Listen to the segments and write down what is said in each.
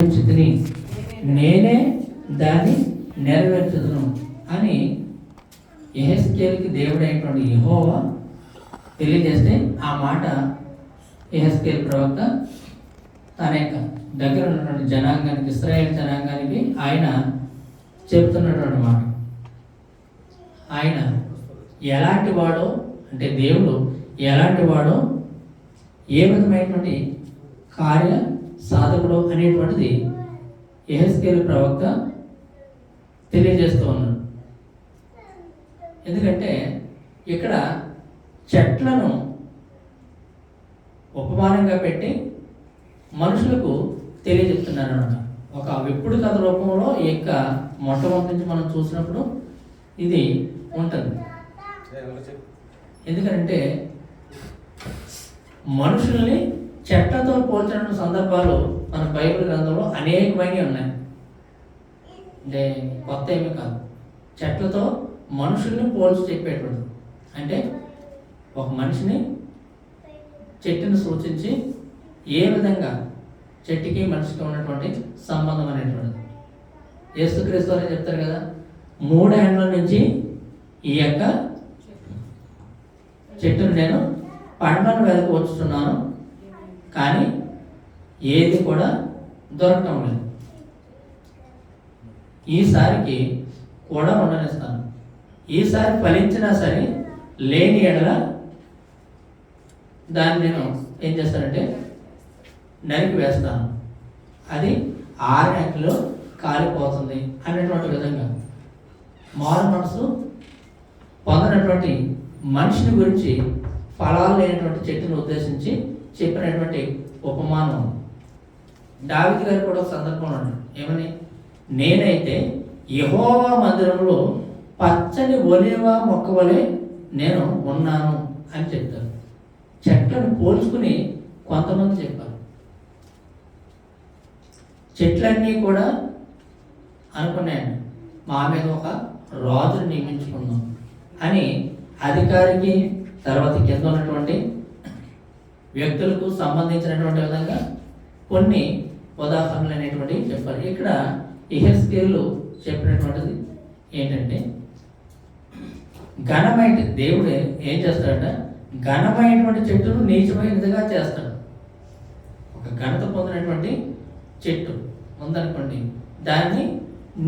స్థితిని నేనే దాన్ని నెరవేర్చుదును అని యెహెజ్కేలుకి దేవుడైనటువంటి యెహోవా తెలియజేస్తే ఆ మాట యెహెజ్కేలు ప్రవక్త తన యొక్క దగ్గర ఉన్నటువంటి జనాంగానికి, ఇశ్రాయేల్ జనాంగానికి ఆయన చెప్తున్నటువంటి మాట. ఆయన ఎలాంటి వాడో, అంటే దేవుడు ఎలాంటి వాడో, ఏ విధమైనటువంటి కార్య సాధకుడు అనేటువంటిది యెహెజ్కేలు ప్రవక్త తెలియజేస్తూ ఉన్నాడు. ఎందుకంటే ఇక్కడ చెట్లను ఉపమానంగా పెట్టి మనుషులకు తెలియజెప్తున్నారు అన్నమాట. ఒక విప్పుడు కథ రూపంలో ఈ యొక్క మొట్టమొదటి నుంచి మనం చూసినప్పుడు ఇది ఉంటుంది. ఎందుకంటే మనుషుల్ని చెట్లతో పోల్చిన సందర్భాలు మన బైబిల్ గ్రంథంలో అనేకమైనవి ఉన్నాయి. అంటే కొత్త ఏమీ కాదు. చెట్లతో మనుషుల్ని పోల్చి చెప్పేటువంటి, అంటే ఒక మనిషిని చెట్టుని సూచించి ఏ విధంగా చెట్టుకి మనిషికి ఉన్నటువంటి సంబంధం అనేటువంటిది యేసుక్రీస్తు అని చెప్తారు కదా, 3 ఏండ్ల నుంచి ఈ యొక్క చెట్టును నేను పండ్లను వెనక వచ్చుతున్నాను, కానీ ఏది కూడా దొరకటం లేదు. ఈసారికి కూడా ఉండనిస్తాను. ఈసారి ఫలించినా సరే లేని ఎడల దాన్ని నేను ఏం చేస్తానంటే నరికి వేస్తాను, అది 6 నెలల్లో కాలిపోతుంది అనేటువంటి విధంగా మారు మనసు పొందినటువంటి మనిషిని గురించి ఫలాలు లేనటువంటి చెట్టును ఉద్దేశించి చెప్పినటువంటి ఉపమానం. దావీదు గారు కూడా ఒక సందర్భంలో ఉన్నాడు. ఏమని? నేనైతే యెహోవా మందిరంలో పచ్చని ఒలీవ మొక్క వలె నేను ఉన్నాను అని చెప్తారు. చెట్లను పోల్చుకుని కొంతమంది చెప్పారు. చెట్లన్నీ కూడా అనుకున్నాయండి, మా మీద ఒక రాజును నియమించుకుందాం అని అధికారికి, తర్వాత కింద ఉన్నటువంటి వ్యక్తులకు సంబంధించినటువంటి విధంగా కొన్ని ఉదాహరణలు అనేటువంటివి చెప్పారు. ఇక్కడ యెహెజ్కేలు చెప్పినటువంటిది ఏంటంటే, ఘనమైన దేవుడు ఏం చేస్తాడంటే ఘనమైనటువంటి చెట్టును నీచమైనదిగా చేస్తాడు. ఒక ఘనత పొందినటువంటి చెట్టు ఉందనుకోండి, దాన్ని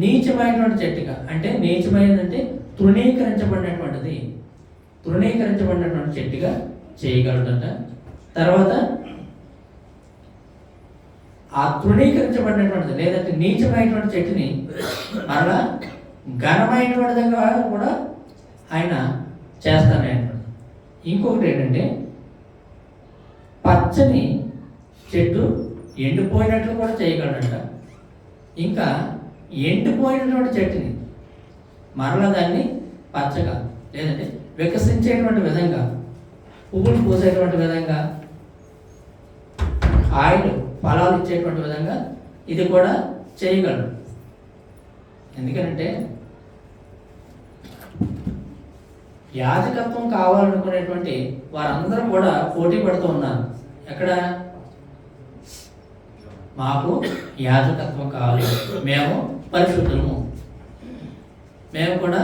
నీచమైనటువంటి చెట్టుగా, అంటే నీచమైనదంటే తృణీకరించబడినటువంటిది, తృణీకరించబడినటువంటి చెట్టుగా చేయగలడట. తర్వాత ఆ తృణీకరించబడినటువంటిది లేదంటే నీచమైనటువంటి చెట్టుని మరలా ఘనమైనటువంటిదిగా కూడా ఆయన చేస్తానంటాడు. ఇంకొకటి ఏంటంటే, పచ్చని చెట్టు ఎండిపోయినట్లు కూడా చేయగలడంట. ఇంకా ఎండిపోయినటువంటి చెట్టుని మరలా దాన్ని పచ్చగా, లేదంటే వికసించేటువంటి విధంగా, పువ్వులు పూసేటువంటి విధంగా, కాయలు ఫలాలు ఇచ్చేటువంటి విధంగా ఇది కూడా చేయగలడు. ఎందుకంటే యాజకత్వం కావాలనుకునేటువంటి వారందరూ కూడా పోటీ పడుతూ ఉన్నారు. ఎక్కడ? మాకు యాజకత్వం కావాలి, మేము పరిశుద్ధులము, మేము కూడా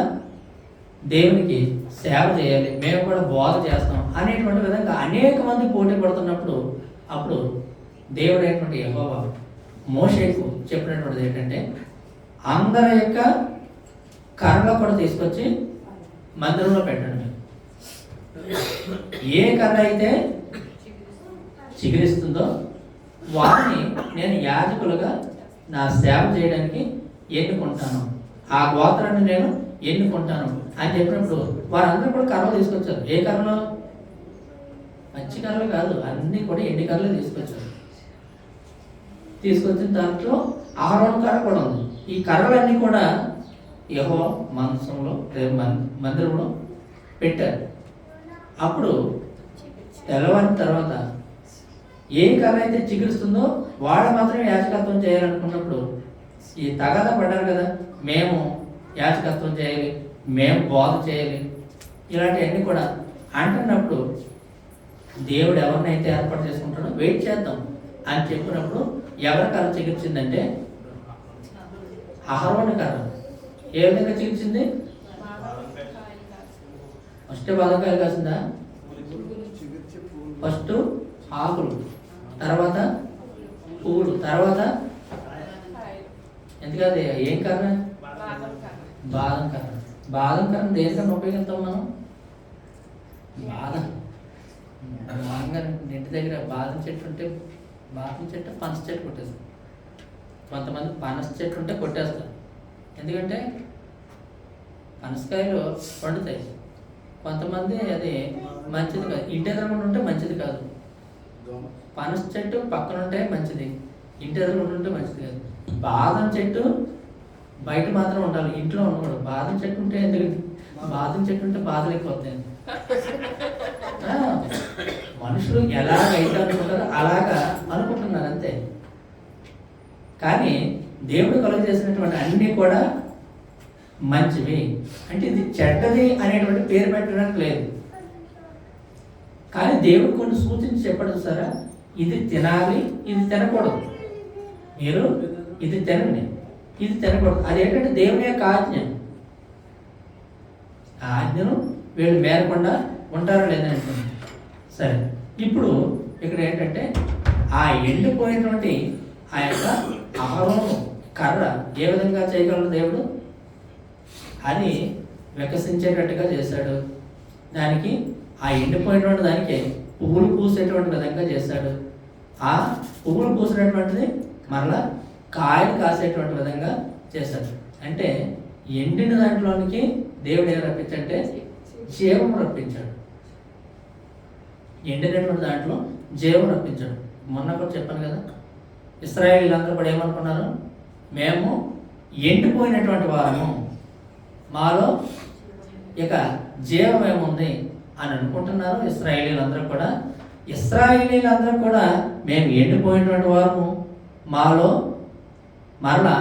దేవునికి సేవ చేయాలి, మేము కూడా బోధ చేస్తాం అనేటువంటి విధంగా అనేక మంది పోటీ పడుతున్నప్పుడు అప్పుడు దేవుడైనటువంటి యెహోవా మోషేకు చెప్పినటువంటిది ఏంటంటే, అందరి యొక్క కర్రలు కూడా తీసుకొచ్చి మందిరంలో పెట్టండి. ఏ కర్ర అయితే చిగురిస్తుందో వారిని నేను యాజకులుగా నా సేవ చేయడానికి ఎన్నుకుంటాను, ఆ గోత్రాన్ని నేను ఎన్నుకుంటాను అని చెప్పినప్పుడు వారందరూ కూడా కర్రలు తీసుకొచ్చారు. ఏ కర్రలు? మంచి కర్రలు కాదు, అన్నీ కూడా ఎండి కర్రలు తీసుకొచ్చారు. తీసుకొచ్చిన దాంట్లో ఆరోన్ కర్ర కూడా ఉంది. ఈ కర్రలన్నీ కూడా యెహోవా మందిరంలో మందిరంలో పెట్టారు. అప్పుడు తెల్లవారిన తర్వాత ఏ కర్ర అయితే చిగురుస్తుందో వాడు మాత్రమే యాజకత్వం చేయాలనుకున్నప్పుడు ఈ తగాదా పడ్డారు కదా, మేము యాజకత్వం చేయాలి, మేము బోధ చేయాలి, ఇలాంటివన్నీ కూడా అంటున్నప్పుడు దేవుడు ఎవరినైతే ఏర్పాటు చేసుకుంటాడో వెయిట్ చేద్దాం అని చెప్పినప్పుడు ఎవరి కర్ర చికిత్సిందంటే అహరోను కర్ర. ఏ విధంగా చికిత్సింది? ఫస్ట్ బాదంకాయలు కాసిందా? ఫస్ట్ ఆకులు, తర్వాత పువ్వులు, తర్వాత ఎందుకది ఏం కర్ర? బాదం కర్ర. బాదం కర్ర దేనికన్నా ఉపయోగిస్తాం మనం? బాదం మామూలుగా ఇంటి దగ్గర బాదం చెట్టు ఉంటే బాదం చెట్టు పనస చెట్టు కొట్టేస్తాం. కొంతమంది పనస చెట్టు ఉంటే కొట్టేస్తారు. ఎందుకంటే పనసకాయలు పండుతాయి. కొంతమంది అది మంచిది కాదు, ఇంటి ఎదురుకుండా ఉంటే మంచిది కాదు. పనస చెట్టు పక్కన ఉంటే మంచిది, ఇంటి ఎదురుకుండా ఉంటే మంచిది కాదు. బాదం చెట్టు బయట మాత్రం ఉండాలి, ఇంట్లో ఉండకూడదు. బాదం చెట్టు ఉంటే ఎందుకంటే బాదం చెట్టు ఉంటే బాధలు ఎక్కువ వస్తాయి. మనుషులు ఎలాగైతే అనుకుంటారో అలాగా అనుకుంటున్నారు అంతే. కానీ దేవుడు కలుగ చేసినటువంటి అన్నీ కూడా మంచివి. అంటే ఇది చెడ్డది అనేటువంటి పేరు పెట్టడానికి లేదు. కానీ దేవుడు కొన్ని సూచించి చెప్పడం సరే, ఇది తినాలి, ఇది తినకూడదు, మీరు ఇది తినండి, ఇది తినకూడదు. అదేంటంటే దేవుని యొక్క ఆజ్ఞ. ఆ ఆజ్ఞను వీళ్ళు మేరకుండా ఉంటారో లేదని అనుకుంది. సరే, ఇప్పుడు ఇక్కడ ఏంటంటే ఆ ఎండిపోయినటువంటి ఆ యొక్క అహరోను కర్ర ఏ విధంగా చేయగలడు దేవుడు? అది వికసించేటట్టుగా చేశాడు. దానికి ఆ ఎండిపోయినటువంటి దానికి పువ్వులు పూసేటువంటి విధంగా చేశాడు. ఆ పువ్వులు పూసినటువంటిది మరలా కాయలు కాసేటువంటి విధంగా చేశాడు. అంటే ఎండిన దాంట్లోనికి దేవుడు ఏం రప్పించంటే జీవం రప్పించాడు. ఎండినటువంటి దాంట్లో జీవం రప్పించాడు. మొన్న కూడా చెప్పాను కదా, ఇశ్రాయేలీలందరూ కూడా ఏమనుకున్నారు? మేము ఎండిపోయినటువంటి వారము, మాలో ఇక జీవం ఏముంది అని అనుకుంటున్నారు ఇశ్రాయేలీలందరూ కూడా. ఇశ్రాయేలీలందరూ కూడా మేము ఎండిపోయినటువంటి వారము, మాలో మరలా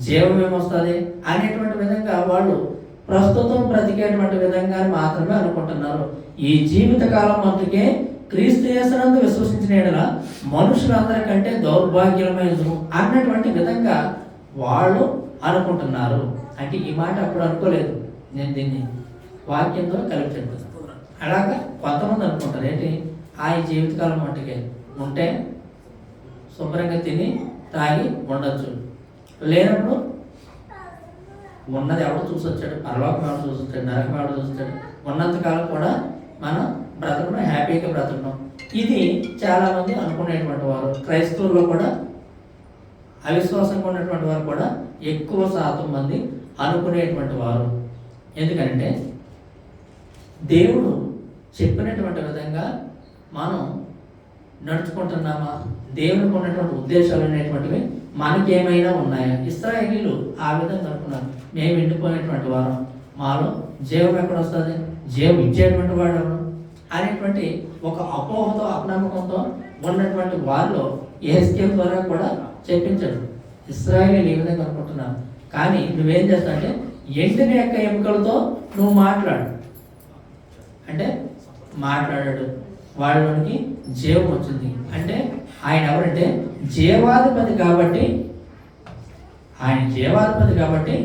జీవం ఏమొస్తుంది అనేటువంటి విధంగా వాళ్ళు ప్రస్తుతం బ్రతికేటువంటి విధంగా మాత్రమే అనుకుంటున్నారు. ఈ జీవితకాలం మట్టుకే క్రీస్తు యేసునందు విశ్వసించిన యెడల మనుషులందరికంటే దౌర్భాగ్యమైనది అన్నటువంటి విధంగా వాళ్ళు అనుకుంటున్నారు. అంటే ఈ మాట అప్పుడు అనుకోలేదు, నేను దీన్ని వాక్యంతో కలిపి చెప్తాను. అలాగా కొంతమంది అనుకుంటారు ఏంటి, ఆ జీవితకాలం మట్టుకే ఉంటే శుభ్రంగా తిని తాగి ఉండొచ్చు, లేనప్పుడు ఉన్నది ఎవడు చూసొచ్చాడు, పరలోకం ఎవడు చూసొచ్చాడు, నరకం ఎవడు చూసొచ్చాడు, ఉన్నంతకాలం కూడా మనం బ్రతకడం, హ్యాపీగా బ్రతకడం. ఇది చాలామంది అనుకునేటువంటి వారు. క్రైస్తవుల్లో కూడా అవిశ్వాసంగా ఉన్నటువంటి వారు కూడా ఎక్కువ శాతం మంది అనుకునేటువంటి వారు. ఎందుకంటే దేవుడు చెప్పినటువంటి విధంగా మనం నడుచుకుంటున్నామా, దేవునికి ఉన్నటువంటి ఉద్దేశాలు అనేటువంటివి మనకేమైనా ఉన్నాయా? ఇశ్రాయేలీలు ఆ విధంగా అనుకున్నారు, మేము ఎండిపోయినటువంటి వారం, మాలో జీవం ఎక్కడ వస్తుంది, జీవం ఇచ్చేటువంటి వాడు అనేటువంటి ఒక అపోహతో అపనమ్మకంతో ఉన్నటువంటి వారిలో యెహెజ్కేలు ద్వారా కూడా చెప్పించాడు. ఇశ్రాయేలీలు ఈ విధంగా అనుకుంటున్నారు. కానీ నువ్వేం చేస్తావు అంటే ఎండిన యొక్క ఎముకలతో నువ్వు మాట్లాడు అంటే మాట్లాడాడు, వాళ్ళకి జీవం వచ్చింది. అంటే ఆయన ఎవరంటే జీవాధిపతి కాబట్టి, ఆయన జీవాధిపతి కాబట్టి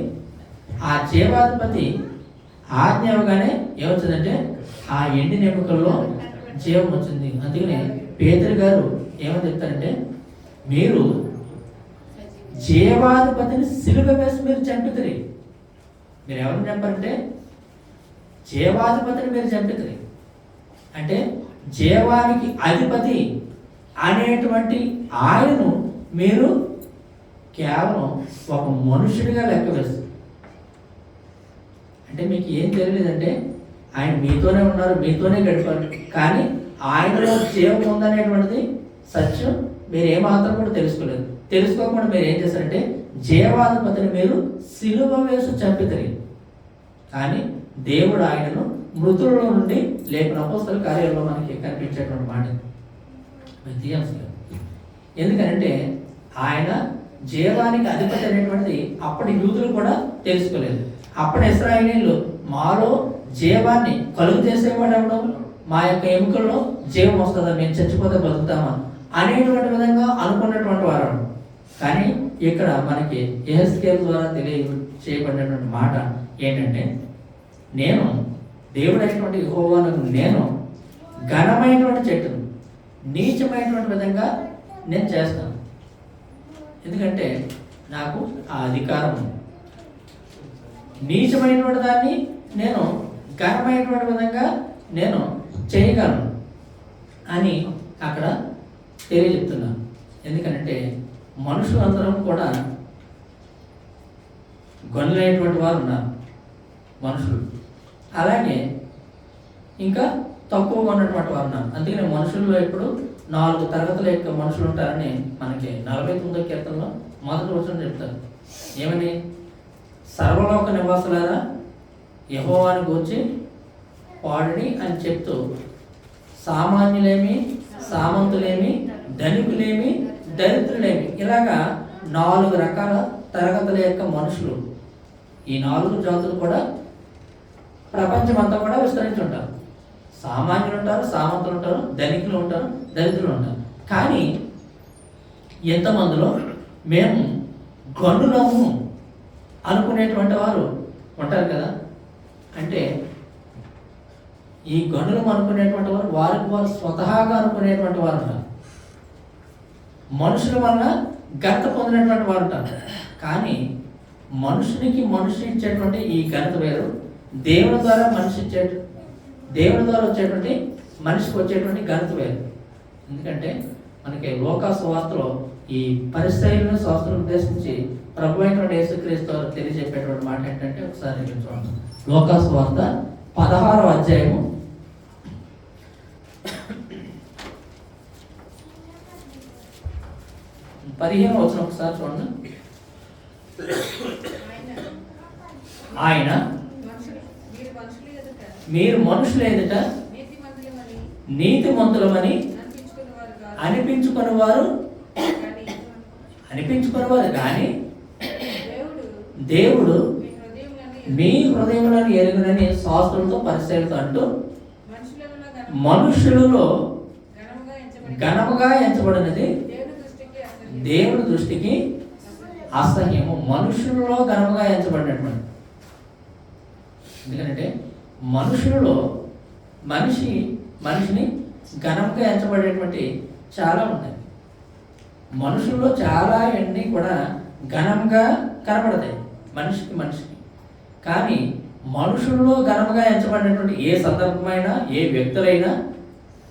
ఆ జీవాధిపతి ఆజ్ఞ ఇవ్వగానే ఏమొచ్చిందంటే ఆ ఎండిన ఎముకల్లో జీవం వచ్చింది. అందుకనే పేతురు గారు ఏమని చెప్తారంటే, మీరు జీవాధిపతిని సిలువ వేసి మీరు చంపితిరి. మీరు ఎవరిని చంపారంటే జీవాధిపతిని మీరు చంపితిరి. అంటే జీవానికి అధిపతి అనేటువంటి ఆయనను మీరు కేవలం ఒక మనుషుడిగా లెక్క వేస్తారు. అంటే మీకు ఏం తెలియలేదంటే ఆయన మీతోనే ఉన్నారు, మీతోనే గడిపారు, కానీ ఆయనలో జీవం ఉందనేటువంటిది సత్యం మీరు ఏమాత్రం కూడా తెలుసుకోలేదు. తెలుసుకోకుండా మీరు ఏం చేశారంటే జీవాధిపతిని మీరు సిలువ వేసి చంపితిరి. కానీ దేవుడు ఆయనను మృతులలో నుండి లేపిన అపోస్తల కార్యాల్లో మనకి కనిపించేటువంటి మాట. ఎందుకంటే ఆయన జీవానికి అధిపతి అనేటువంటిది అప్పటి యూదులు కూడా తెలుసుకోలేదు. అప్పటి ఇశ్రాయేలీయులు మాలో జీవాన్ని కలుగు చేసేవాడు ఎవడు, మా యొక్క ఎముకల్లో జీవం వస్తుందా, మేము చచ్చిపోతే బతుకుతామా అనేటువంటి విధంగా అనుకున్నటువంటి వారు. కానీ ఇక్కడ మనకి యెహెజ్కేలు ద్వారా చేయబడినటువంటి మాట ఏంటంటే, నేను దేవుడైనటువంటి యెహోవాను, నేను ఘనమైనటువంటి చెట్టును నీచమైనటువంటి విధంగా నేను చేస్తాను. ఎందుకంటే నాకు ఆ అధికారం ఉంది. నీచమైనటువంటి దాన్ని నేను ఘనమైనటువంటి విధంగా నేను చేయగలను అని అక్కడ తెలియజెప్తున్నాను. ఎందుకంటే మనుషులందరం కూడా గొనులైనటువంటి వారు ఉన్నారు మనుషులు, అలాగే ఇంకా తక్కువగా ఉన్నటువంటి వారు ఉన్నారు. అందుకని మనుషుల్లో ఇప్పుడు 4 తరగతుల యొక్క మనుషులు ఉంటారని మనకి 49వ కీర్తనలో మొదటి వచనం చెప్తారు. ఏమని? సర్వలోక నివాసులారా యెహోవాను గూర్చి పాడుడి అని చెప్తూ, సామాన్యులేమి, సామంతులేమి, ధనికులేమి, దరిద్రులేమి, ఇలాగా 4 రకాల తరగతుల యొక్క మనుషులు, ఈ 4 జాతులు కూడా ప్రపంచం అంతా కూడా విస్తరించి ఉంటారు. సామాన్యులు ఉంటారు, సామంతులు ఉంటారు, ధనికులు ఉంటారు, దరిద్రులు ఉంటారు. కానీ ఎంతమందిలో మేము గనులము అనుకునేటువంటి వారు ఉంటారు కదా. అంటే ఈ గనులం అనుకునేటువంటి వారు వారికి వారు స్వతహాగా అనుకునేటువంటి వారు ఉంటారు. మనుషుల వల్ల ఘనత పొందినటువంటి వారు ఉంటారు. కానీ మనుషునికి మనిషి ఇచ్చేటువంటి ఈ ఘనత వేరు, దేవుని ద్వారా దేవుని ద్వారా వచ్చేటువంటి మనిషికి వచ్చేటువంటి ఘనత వేరు. ఎందుకంటే మనకి లోకా సువార్తలో ఈ పరిసయ్యులను శాస్త్రం ఉద్దేశించి ప్రభు అయినటువంటి యేసుక్రీస్తు తెలియజెప్పేటువంటి మాట ఏంటంటే, ఒకసారి చూడండి. లోకా సువార్త 16వ అధ్యాయము 15వ వచనం ఒకసారి చూడండి. ఆయన మీరు మనుషుల ఎదుట నీతిమంతులమని అనిపించుకునేవారు కానీ దేవుడు మీ హృదయములను ఎరుగునని శాస్త్రులతో పరిశీలతో అంటూ, మనుషులలో ఘనముగా ఎంచబడినది దేవుని దృష్టికి అసహ్యము. మనుషులలో ఘనముగా ఎంచబడినటువంటి, ఎందుకంటే మనుషులలో మనిషిని ఘనంగా ఎంచబడేటువంటి చాలా ఉన్నాయి. మనుషుల్లో చాలా అన్నీ కూడా ఘనంగా కనపడతాయి మనిషికి. కానీ మనుషుల్లో ఘనంగా ఎంచబడినటువంటి ఏ సందర్భమైనా, ఏ వ్యక్తులైనా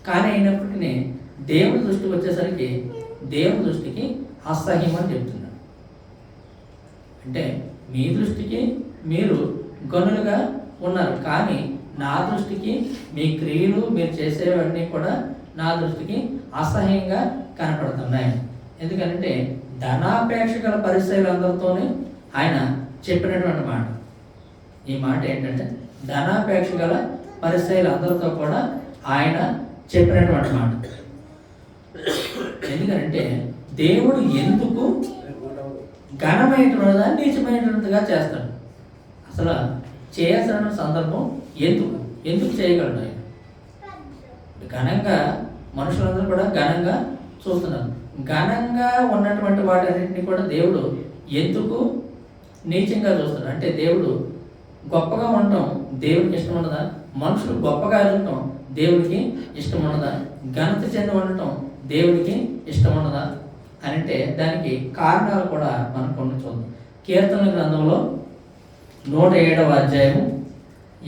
కానీ అయినప్పటికీ దేవుని దృష్టికి వచ్చేసరికి దేవుని దృష్టికి అసహ్యం అని చెప్తున్నాడు. అంటే మీ దృష్టికి మీరు గనులుగా ఉన్నారు, కానీ నా దృష్టికి మీ క్రియలు, మీరు చేసేవన్నీ కూడా నా దృష్టికి అసహ్యంగా కనపడుతున్నాయి. ఎందుకంటే ధనాపేక్ష గల పరిస్థితులందరితోనే ఆయన చెప్పినటువంటి మాట. ఈ మాట ఏంటంటే ధనాపేక్ష గల పరిస్థితులందరితో కూడా ఆయన చెప్పినటువంటి మాట. ఎందుకంటే దేవుడు ఎందుకు ఘనమైనటువంటిదా నీచమైనటువంటిగా చేస్తాడు? అసలు చేయాల్సిన సందర్భం ఎందుకు చేయగలడు ఆయన? ఘనంగా మనుషులందరూ కూడా ఘనంగా చూస్తున్నారు. ఘనంగా ఉన్నటువంటి వాటన్నింటినీ కూడా దేవుడు ఎందుకు నీచంగా చూస్తాడు? అంటే దేవుడు గొప్పగా ఉండటం దేవుడికి ఇష్టం ఉండదా? మనుషులు గొప్పగా ఎదగటం దేవుడికి ఇష్టం ఉండదా? ఘనత చెంది ఉండటం దేవుడికి ఇష్టం ఉండదా అని అంటే దానికి కారణాలు కూడా మనం కొన్ని చూద్దాం. కీర్తనల గ్రంథంలో 107వ అధ్యాయము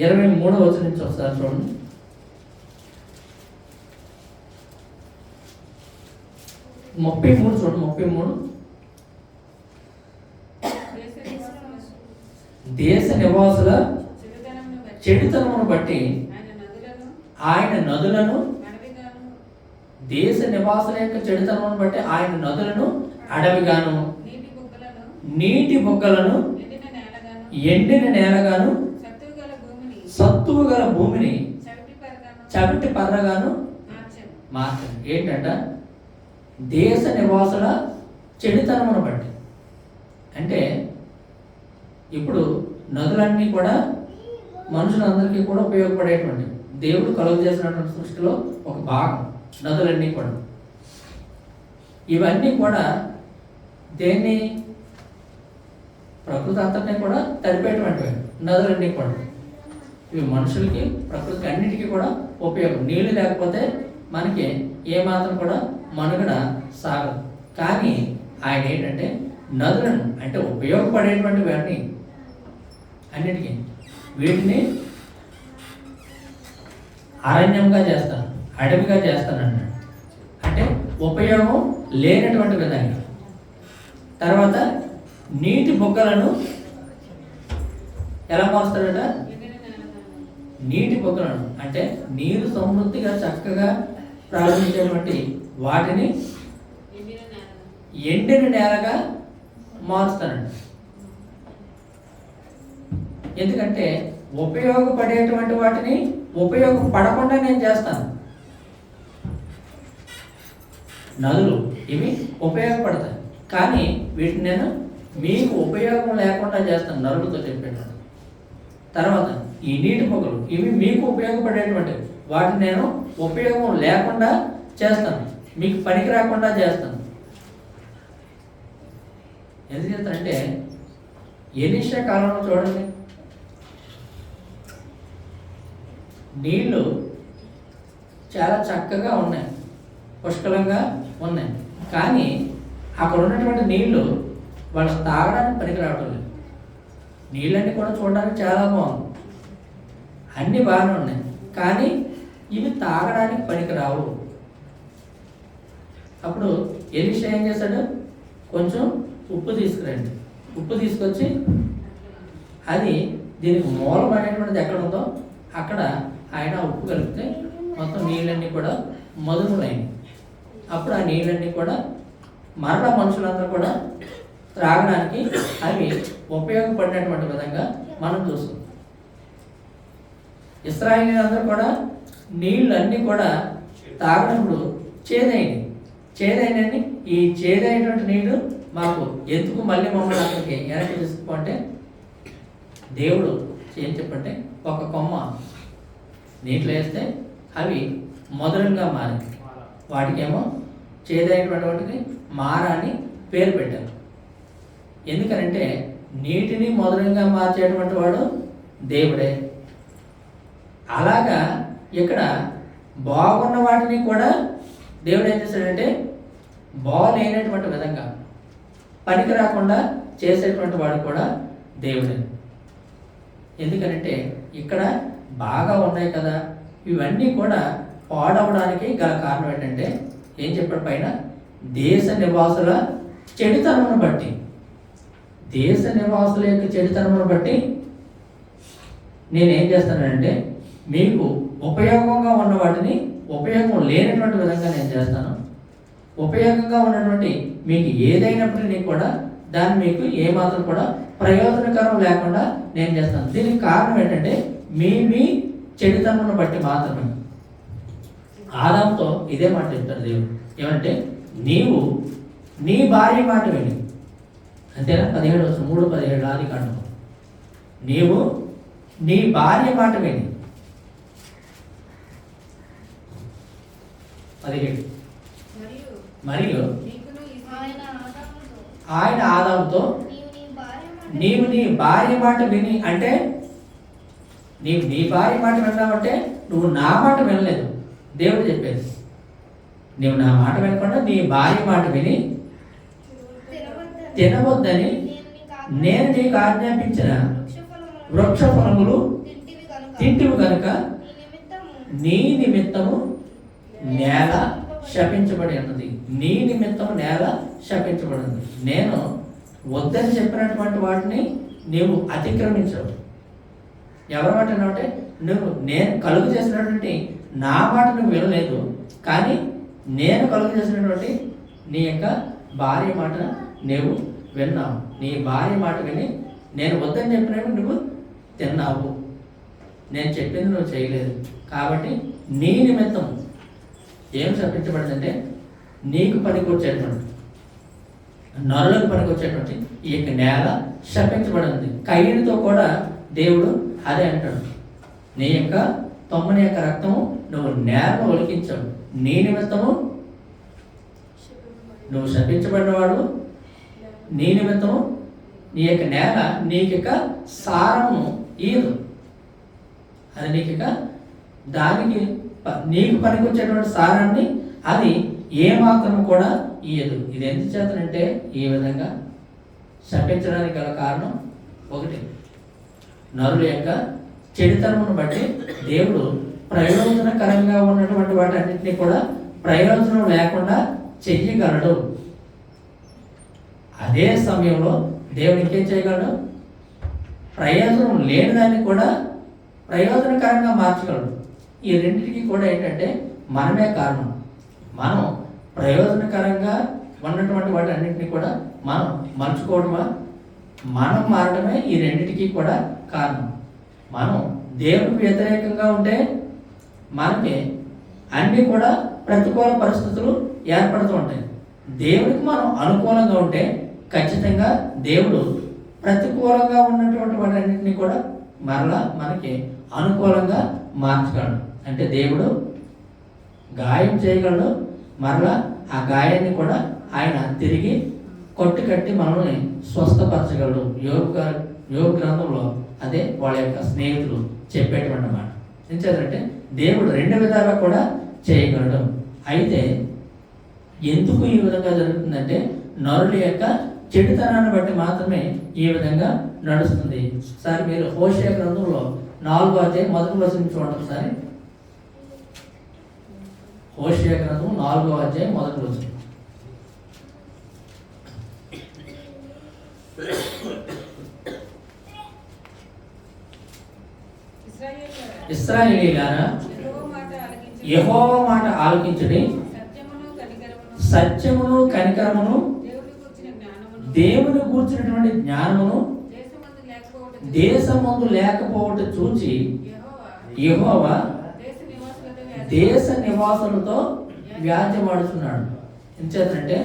23వ వచనం నుంచి ఒకసారి చూడండి. 33 చూడండి. 33 దేశ నివాసుల చెడుతనమును బట్టి ఆయన నదులను, దేశ నివాసుల యొక్క చెడుతనమును బట్టి ఆయన నదులను అడవిగాను, నీటి బొగ్గలను ఎండిన నేలగాను, సత్తువు గల భూమిని చవిటి పర్రగాను మార్చండి. ఏంటంట? దేశ నివాసుల చెడుతనమును బట్టి. అంటే ఇప్పుడు నదులన్నీ కూడా మనుషులందరికీ కూడా ఉపయోగపడేటువంటి, దేవుడు కలుగు చేసినటువంటి సృష్టిలో ఒక భాగం నదులన్నీ కూడా. ఇవన్నీ కూడా దేన్ని? ప్రకృతి అంతటినీ కూడా తడిపేటువంటివి నదులన్నీ కూడా. ఇవి మనుషులకి ప్రకృతికి అన్నిటికీ కూడా ఉపయోగం. నీళ్లు లేకపోతే మనకి ఏమాత్రం కూడా మనుగడ సాగదు. కానీ ఆయన ఏంటంటే నదులను అంటే ఉపయోగపడేటువంటివి అన్నీ అన్నిటికీ వీటిని అరణ్యంగా చేస్తాను, అడవిగా చేస్తాను అన్నాడు. అంటే ఉపయోగం లేనటువంటి విధంగా. తర్వాత నీటి బొగ్గలను ఎలా మోస్తాడట? నీటి బొగ్గలను అంటే నీరు సమృద్ధిగా చక్కగా ప్రారంభించేటువంటి వాటిని ఎండిన నేలగా మారుస్తానండి. ఎందుకంటే ఉపయోగపడేటువంటి వాటిని ఉపయోగపడకుండా నేను చేస్తాను. నదులు ఇవి ఉపయోగపడతాయి, కానీ వీటిని నేను మీకు ఉపయోగం లేకుండా చేస్తాను, నరులతో చెప్పాను. తర్వాత ఈ నీటి మొక్కలు ఇవి మీకు ఉపయోగపడేటువంటివి, వాటిని నేను ఉపయోగం లేకుండా చేస్తాను, మీకు పనికి రాకుండా చేస్తాను. ఎందుకు చేస్తానంటే ఎలీషా కాలంలో చూడండి, నీళ్ళు చాలా చక్కగా ఉన్నాయి, పుష్కలంగా ఉన్నాయి, కానీ అక్కడ ఉన్నటువంటి నీళ్లు వాళ్ళు తాగడానికి పనికి రావడం లేదు. నీళ్ళన్నీ కూడా చూడడానికి చాలా బాగుంది, అన్నీ బాగానే ఉన్నాయి, కానీ ఇవి తాగడానికి పనికి రావు. అప్పుడు ఎలీషా ఏం చేశాడు? కొంచెం ఉప్పు తీసుకురండి. ఉప్పు తీసుకొచ్చి అది దీనికి మూలమైనటువంటిది ఎక్కడ ఉందో అక్కడ ఆయన ఉప్పు కలిపితే మొత్తం నీళ్ళన్నీ కూడా మధురమైనవి. అప్పుడు ఆ నీళ్ళన్నీ కూడా మరలా మనుషులందరూ కూడా త్రాగడానికి అవి ఉపయోగపడినటువంటి విధంగా మనం చూస్తాం. ఇశ్రాయేలీయులందరూ కూడా నీళ్ళు అన్నీ కూడా తాగినప్పుడు చేదైనవి. ఈ చేదైనటువంటి నీళ్ళు మాకు ఎందుకు మళ్ళీ మమ్మల్ని అక్కడికి వెనక్కి తీసుకుంటే దేవుడు ఏం చెప్పంటే ఒక కొమ్మ నీటిలో వేస్తే అవి మధురంగా మారాయి. వాటికేమో చేదైనటువంటి వాటికి మారా అని పేరు పెట్టారు. ఎందుకనంటే నీటిని మధురంగా మార్చేటువంటి వాడు దేవుడే. అలాగా ఇక్కడ బాగున్న వాటిని కూడా దేవుడు ఏం చేశాడంటే బాగులేనటువంటి విధంగా పనికి రాకుండా చేసేటువంటి వాడు కూడా దేవుడే. ఎందుకనంటే ఇక్కడ బాగా ఉన్నాయి కదా, ఇవన్నీ కూడా పాడవడానికి గల కారణం ఏంటంటే ఏం చెప్పాడు పైన? దేశ నివాసుల చెడుతనమును బట్టి, దేశ నివాసుల యొక్క చెడుతనమును బట్టి నేనేం చేస్తానంటే మీకు ఉపయోగంగా ఉన్న వాటిని ఉపయోగం లేనటువంటి విధంగా నేను చేస్తాను. ఉపయోగంగా ఉన్నటువంటి మీకు ఏదైనప్పటికీ కూడా దాన్ని మీకు ఏమాత్రం కూడా ప్రయోజనకరం లేకుండా నేను చేస్తాను. దీనికి కారణం ఏంటంటే మీ చెడుతనమును బట్టి మాత్రమే. ఆదాముతో ఇదే మాట చెప్తారు దేవుడు. ఏమంటే నీవు నీ భార్య మాట విని, అంతేనా? 17:3-17 ఆదికాండం. నీవు నీ భార్య మాట విని 17 మరియు ఆయన ఆదాముతో నీవు నీ భార్య మాట విని, అంటే నీవు నీ భార్య మాట విన్నావంటే నువ్వు నా మాట వినలేదు. దేవుడు చెప్పేది నీవు నా మాట వినకుండా నీ భార్య మాట విని తినవద్దని నేను నీకు ఆజ్ఞాపించిన వృక్ష ఫలములు తింటివి కనుక నీ నిమిత్తము నేల శపించబడి ఉన్నది. నీ నిమిత్తము నేల శపించబడింది. నేను వద్దని చెప్పినటువంటి వాటిని నీవు అతిక్రమించవు. ఎవరి మాట అంటే నేను కలుగు చేసినటువంటి నా మాట నువ్వు వినలేదు, కానీ నేను కలుగు చేసినటువంటి నీ యొక్క భార్య మాట నువ్వు విన్నావు. నీ భార్య మాట విని నేను వద్దని చెప్పినట్టు నువ్వు తిన్నావు. నేను చెప్పింది నువ్వు చేయలేదు, కాబట్టి నీ నిమిత్తం ఏం శపించబడిందంటే నీకు పనికొచ్చేటువంటి నరులకు పనికొచ్చేటువంటి ఈ యొక్క నేల శపించబడింది. కయ్యనితో కూడా దేవుడు అదే అంటాడు, నీ యొక్క తమ్ముని యొక్క రక్తము నువ్వు నేలను ఒలికించావు, నీ నిమిత్తము నువ్వు శపించబడినవాడు నీ నిమిత్తం నీ యొక్క నేల నీకిక సారము ఇయ్యదు. అది నీకిక దానికి నీకు పనికొచ్చేటువంటి సారాన్ని అది ఏమాత్రం కూడా ఇయ్యదు. ఇది ఎందుకు చేతనంటే ఈ విధంగా శపించడానికి గల కారణం ఒకటి, నరుల యొక్క చెడుతనమును బట్టి దేవుడు ప్రయోజనకరంగా ఉన్నటువంటి వాటన్నింటినీ కూడా ప్రయోజనం లేకుండా చెయ్యగలడు. అదే సమయంలో దేవుడు ఇంకేం చేయగలడు? ప్రయోజనం లేని దాన్ని కూడా ప్రయోజనకరంగా మార్చగలడు. ఈ రెండింటికి కూడా ఏంటంటే మనమే కారణం. మనం ప్రయోజనకరంగా ఉన్నటువంటి వాటి అన్నింటినీ కూడా మనం మలుచుకోవడమా, మనం మారడమే ఈ రెండింటికి కూడా కారణం. మనం దేవుడికి వ్యతిరేకంగా ఉంటే మనకి అన్నీ కూడా ప్రతికూల పరిస్థితులు ఏర్పడుతూ ఉంటాయి. దేవుడికి మనం అనుకూలంగా ఉంటే ఖచ్చితంగా దేవుడు ప్రతికూలంగా ఉన్నటువంటి వాటన్నింటినీ కూడా మరలా మనకి అనుకూలంగా మార్చగలడు. అంటే దేవుడు గాయం చేయగలడు, మరలా ఆ గాయాన్ని కూడా ఆయన తిరిగి కొట్టుకట్టి మనల్ని స్వస్థపరచగలడు. యోగ గ్రంథంలో అదే వాళ్ళ యొక్క స్నేహితులు చెప్పేటువంటి మాట. ఏం చేయాలంటే దేవుడు రెండు విధాలుగా కూడా చేయగలడు. అయితే ఎందుకు ఈ విధంగా జరుగుతుందంటే నరుల యొక్క చెడుతనాన్ని బట్టి మాత్రమే ఈ విధంగా నడుస్తుంది. ఒకసారి మీరు హోషేయ గ్రంథంలో 4వ అధ్యాయం 1వ వచనం చూడండి. ఒకసారి హోషేయ గ్రంథం 4వ అధ్యాయం 1వ వచనం. ఇశ్రాయేలీయులారా, యెహోవా మాట ఆలకించుడి, సత్యమును కనికరమును దేవుని కూర్చున్నటువంటి జ్ఞానమును దేశమందు లేకపోవట చూచి యెహోవా దేశ నివాసులతో వ్యాజ్యమాడుతున్నాడు. ఎంచేతంటే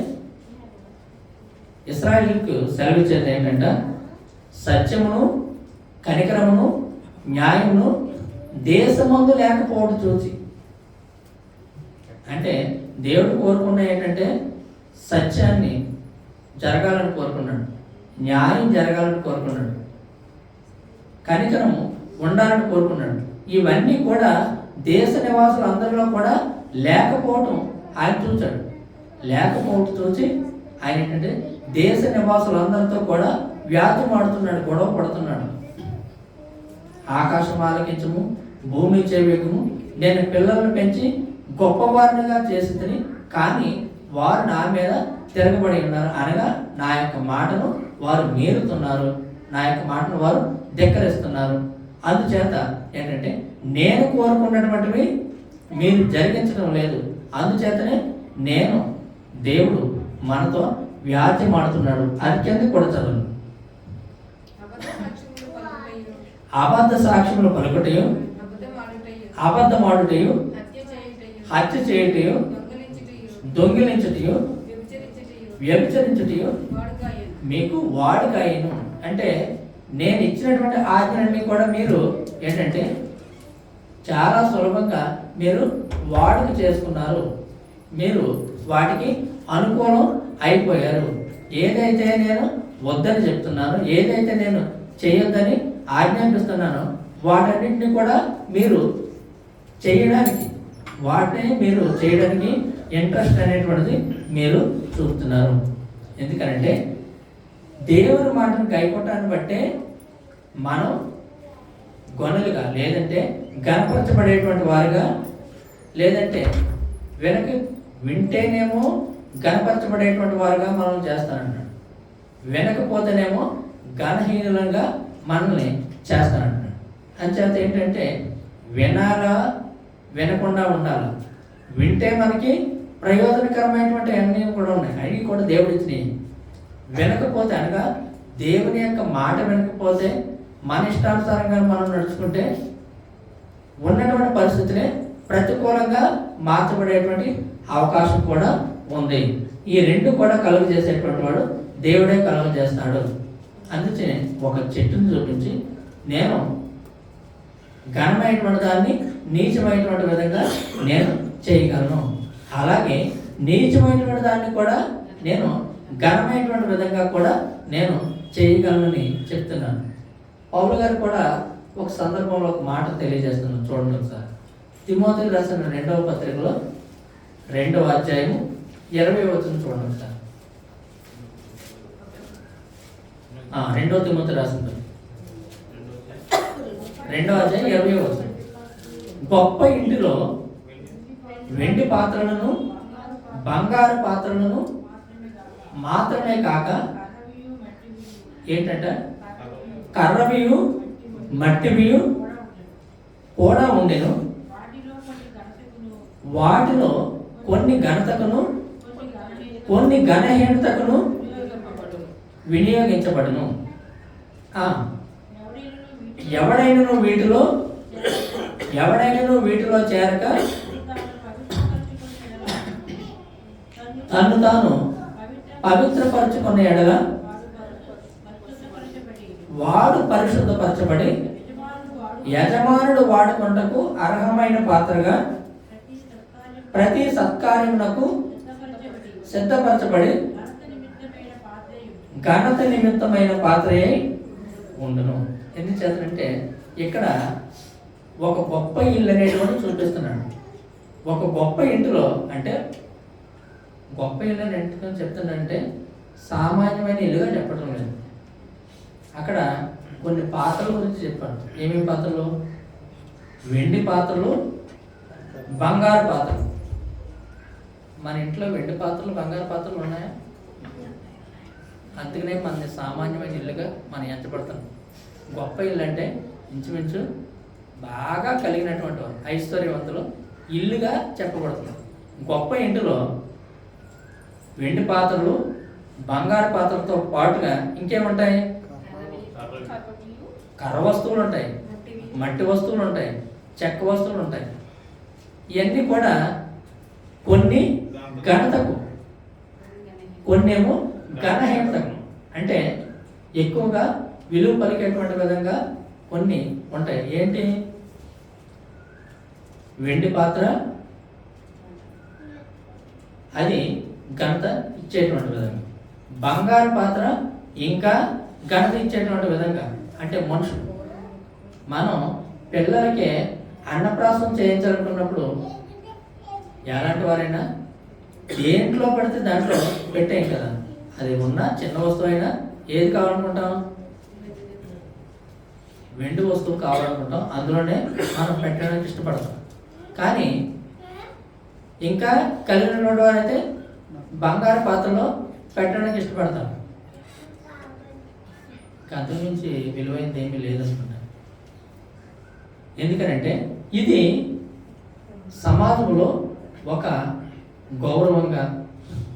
ఇశ్రాయేలుకు సెలవిచ్చేది ఏంటంటే సత్యమును కనికరమును న్యాయమును దేశమందు లేకపోవడం చూసి. అంటే దేవుడు కోరుకున్న ఏంటంటే సత్యాన్ని జరగాలని కోరుకున్నాడు, న్యాయం జరగాలని కోరుకున్నాడు, కనికరము ఉండాలని కోరుకున్నాడు. ఇవన్నీ కూడా దేశ నివాసులు అందరిలో కూడా లేకపోవటం ఆయన చూచాడు. లేకపోవటం చూసి ఆయన ఏంటంటే దేశ నివాసులందరితో కూడా వ్యాజ్యమాడుతున్నాడు, గొడవ పడుతున్నాడు. ఆకాశం ఆలకించము, భూమి చెవియకుము, నేను పిల్లలను పెంచి గొప్పవారినిగా చేసిందని, కానీ వారు నా మీద తిరగబడి ఉన్నారు. అనగా నా యొక్క మాటను వారు మీరుతున్నారు, నా యొక్క మాటను వారు ధిక్కరిస్తున్నారు. అందుచేత ఏంటంటే నేను కోరుకున్నటువంటివి మీరు జరిగించడం లేదు. అందుచేతనే నేను దేవుడు మనతో వ్యాజ్యమాడుతున్నాడు. అది కింద కూడా చదువు. అబద్ధ సాక్ష్యములు పలుకుటయు, అబద్ధమాడుటయు, హత్య చేయుటయు, దొంగిలించుటయు, వ్యభిచరించుటయు మీకు వాడుకాయను. అంటే నేను ఇచ్చినటువంటి ఆజ్ఞలన్నీ కూడా మీరు ఏంటంటే చాలా సులభంగా మీరు వాడుక చేసుకున్నారు, మీరు వాటికి అనుకూలం అయిపోయారు. ఏదైతే నేను వద్దని చెప్తున్నానో, ఏదైతే నేను చేయొద్దని ఆజ్ఞాపిస్తున్నానో వాటన్నింటినీ కూడా మీరు చేయడానికి, వాటిని మీరు చేయడానికి ఇంట్రెస్ట్ అనేటువంటిది మీరు చూస్తున్నారు. ఎందుకనంటే దేవుని మాటను గైకొట్టాన్ని బట్టే మనం గొనులుగా, లేదంటే గణపరచబడేటువంటి వారుగా, లేదంటే వింటేనేమో గణపరచబడేటువంటి వారుగా మనం చేస్తానంటున్నాడు, వినకపోతేనేమో గణహీనులంగా మనల్ని చేస్తానంటున్నాడు. అంచేత ఏంటంటే వినాలా, వినకుండా ఉండాలి. వింటే మనకి ప్రయోజనకరమైనటువంటి అన్నీ కూడా ఉన్నాయి, అవి కూడా దేవుడు ఇచ్చినాయి. వినకపోతే అనగా దేవుని యొక్క మాట వినకపోతే మన ఇష్టానుసారంగా మనం నడుచుకుంటే ఉన్నటువంటి పరిస్థితులే ప్రతికూలంగా మార్చబడేటువంటి అవకాశం కూడా ఉంది. ఈ రెండు కూడా కలుగు చేసేటువంటి వాడు దేవుడే కలుగు చేస్తాడు. అందుకే ఒక చెట్టును చూపించి నేను ఘనమైనటువంటి దాన్ని నీచమైనటువంటి విధంగా నేను చేయగలను, అలాగే నీచమైనటువంటి దాన్ని కూడా నేను ఘనమైనటువంటి విధంగా కూడా నేను చేయగలనని చెప్తున్నాను. పౌలు గారు కూడా ఒక సందర్భంలో ఒక మాట తెలియజేస్తున్నాను, చూడండి ఒకసారి. తిమోతికి రాసిన 2వ పత్రికలో 2వ అధ్యాయము 20వ వచనం చూడండి ఒకసారి. 2వ తిమోతి రాసిన 2వ అధ్యాయం 20వ వచనం. గొప్ప ఇంటిలో వెండి పాత్రలను బంగారు పాత్రలను మాత్రమే కాక ఏంటంట, కర్రవియు మట్టివియు కూడా ఉండెను. వాటిలో కొన్ని ఘనతకును కొన్ని ఘనహీనతకును వినియోగించబడును. ఎవడైనను వీటిలో చేరక తను తాను పవిత్రపరచుకున్న ఎడల వాడు పరిశుద్ధపరచబడి యజమానుడు వాడుకొనుటకు అర్హమైన పాత్రగా ప్రతి సత్కార్యమునకు సిద్ధపరచబడి ఘనత నిమిత్తమైన పాత్రయే ఉండును. ఎందుకు చేస్తానంటే ఇక్కడ ఒక గొప్ప ఇల్లు అనేటువంటి చూపిస్తున్నాడు. ఒక గొప్ప ఇంటిలో అంటే గొప్ప ఇల్లు అని ఎందుకని చెప్తున్నాడంటే సామాన్యమైన ఇల్లుగా చెప్పడం లేదు. అక్కడ కొన్ని పాత్రల గురించి చెప్పాడు. ఏమేమి పాత్రలు? వెండి పాత్రలు, బంగారు పాత్రలు. మన ఇంట్లో వెండి పాత్రలు, బంగారు పాత్రలు ఉన్నాయా? అందుకనే మన సామాన్యమైన ఇల్లుగా మనం ఎంచబడుతున్నాం. గొప్ప ఇల్లు అంటే ఇంచుమించు బాగా కలిగినటువంటి వారు, ఐశ్వర్యవంతులు ఇల్లుగా చెప్పబడుతుంది. గొప్ప ఇంటిలో వెండి పాత్రలు, బంగారు పాత్రలతో పాటుగా ఇంకేముంటాయి? కర్ర వస్తువులు ఉంటాయి, మట్టి వస్తువులు ఉంటాయి, చెక్క వస్తువులు ఉంటాయి. ఇవన్నీ కూడా కొన్ని ఘనతకు, కొన్నేమో ఘనహీనతకు, అంటే ఎక్కువగా విలువ పలికేటువంటి విధంగా కొన్ని ఉంటాయి. ఏంటి? వెండి పాత్ర అది ఘనత ఇచ్చేటువంటి విధంగా, బంగారు పాత్ర ఇంకా ఘనత ఇచ్చేటువంటి విధంగా. అంటే మనుషులు మనం పిల్లలకి అన్నప్రాసం చేయించాలనుకున్నప్పుడు ఎలాంటి వారైనా దేంట్లో పడితే దాంట్లో పెట్టేయం కదా. అది ఉన్న చిన్న వస్తువు అయినా ఏది కావాలనుకుంటాం? వెండి వస్తువు కావాలనుకుంటాం, అందులోనే మనం పెట్టడానికి ఇష్టపడతాం. కానీ ఇంకా కలిగిన వారైతే బంగారు పాత్రలో పెట్టడానికి ఇష్టపడతాం. అంతకు మించి విలువైనది ఏమీ లేదనుకుంటా. ఎందుకనంటే ఇది సమాజంలో ఒక గౌరవంగా,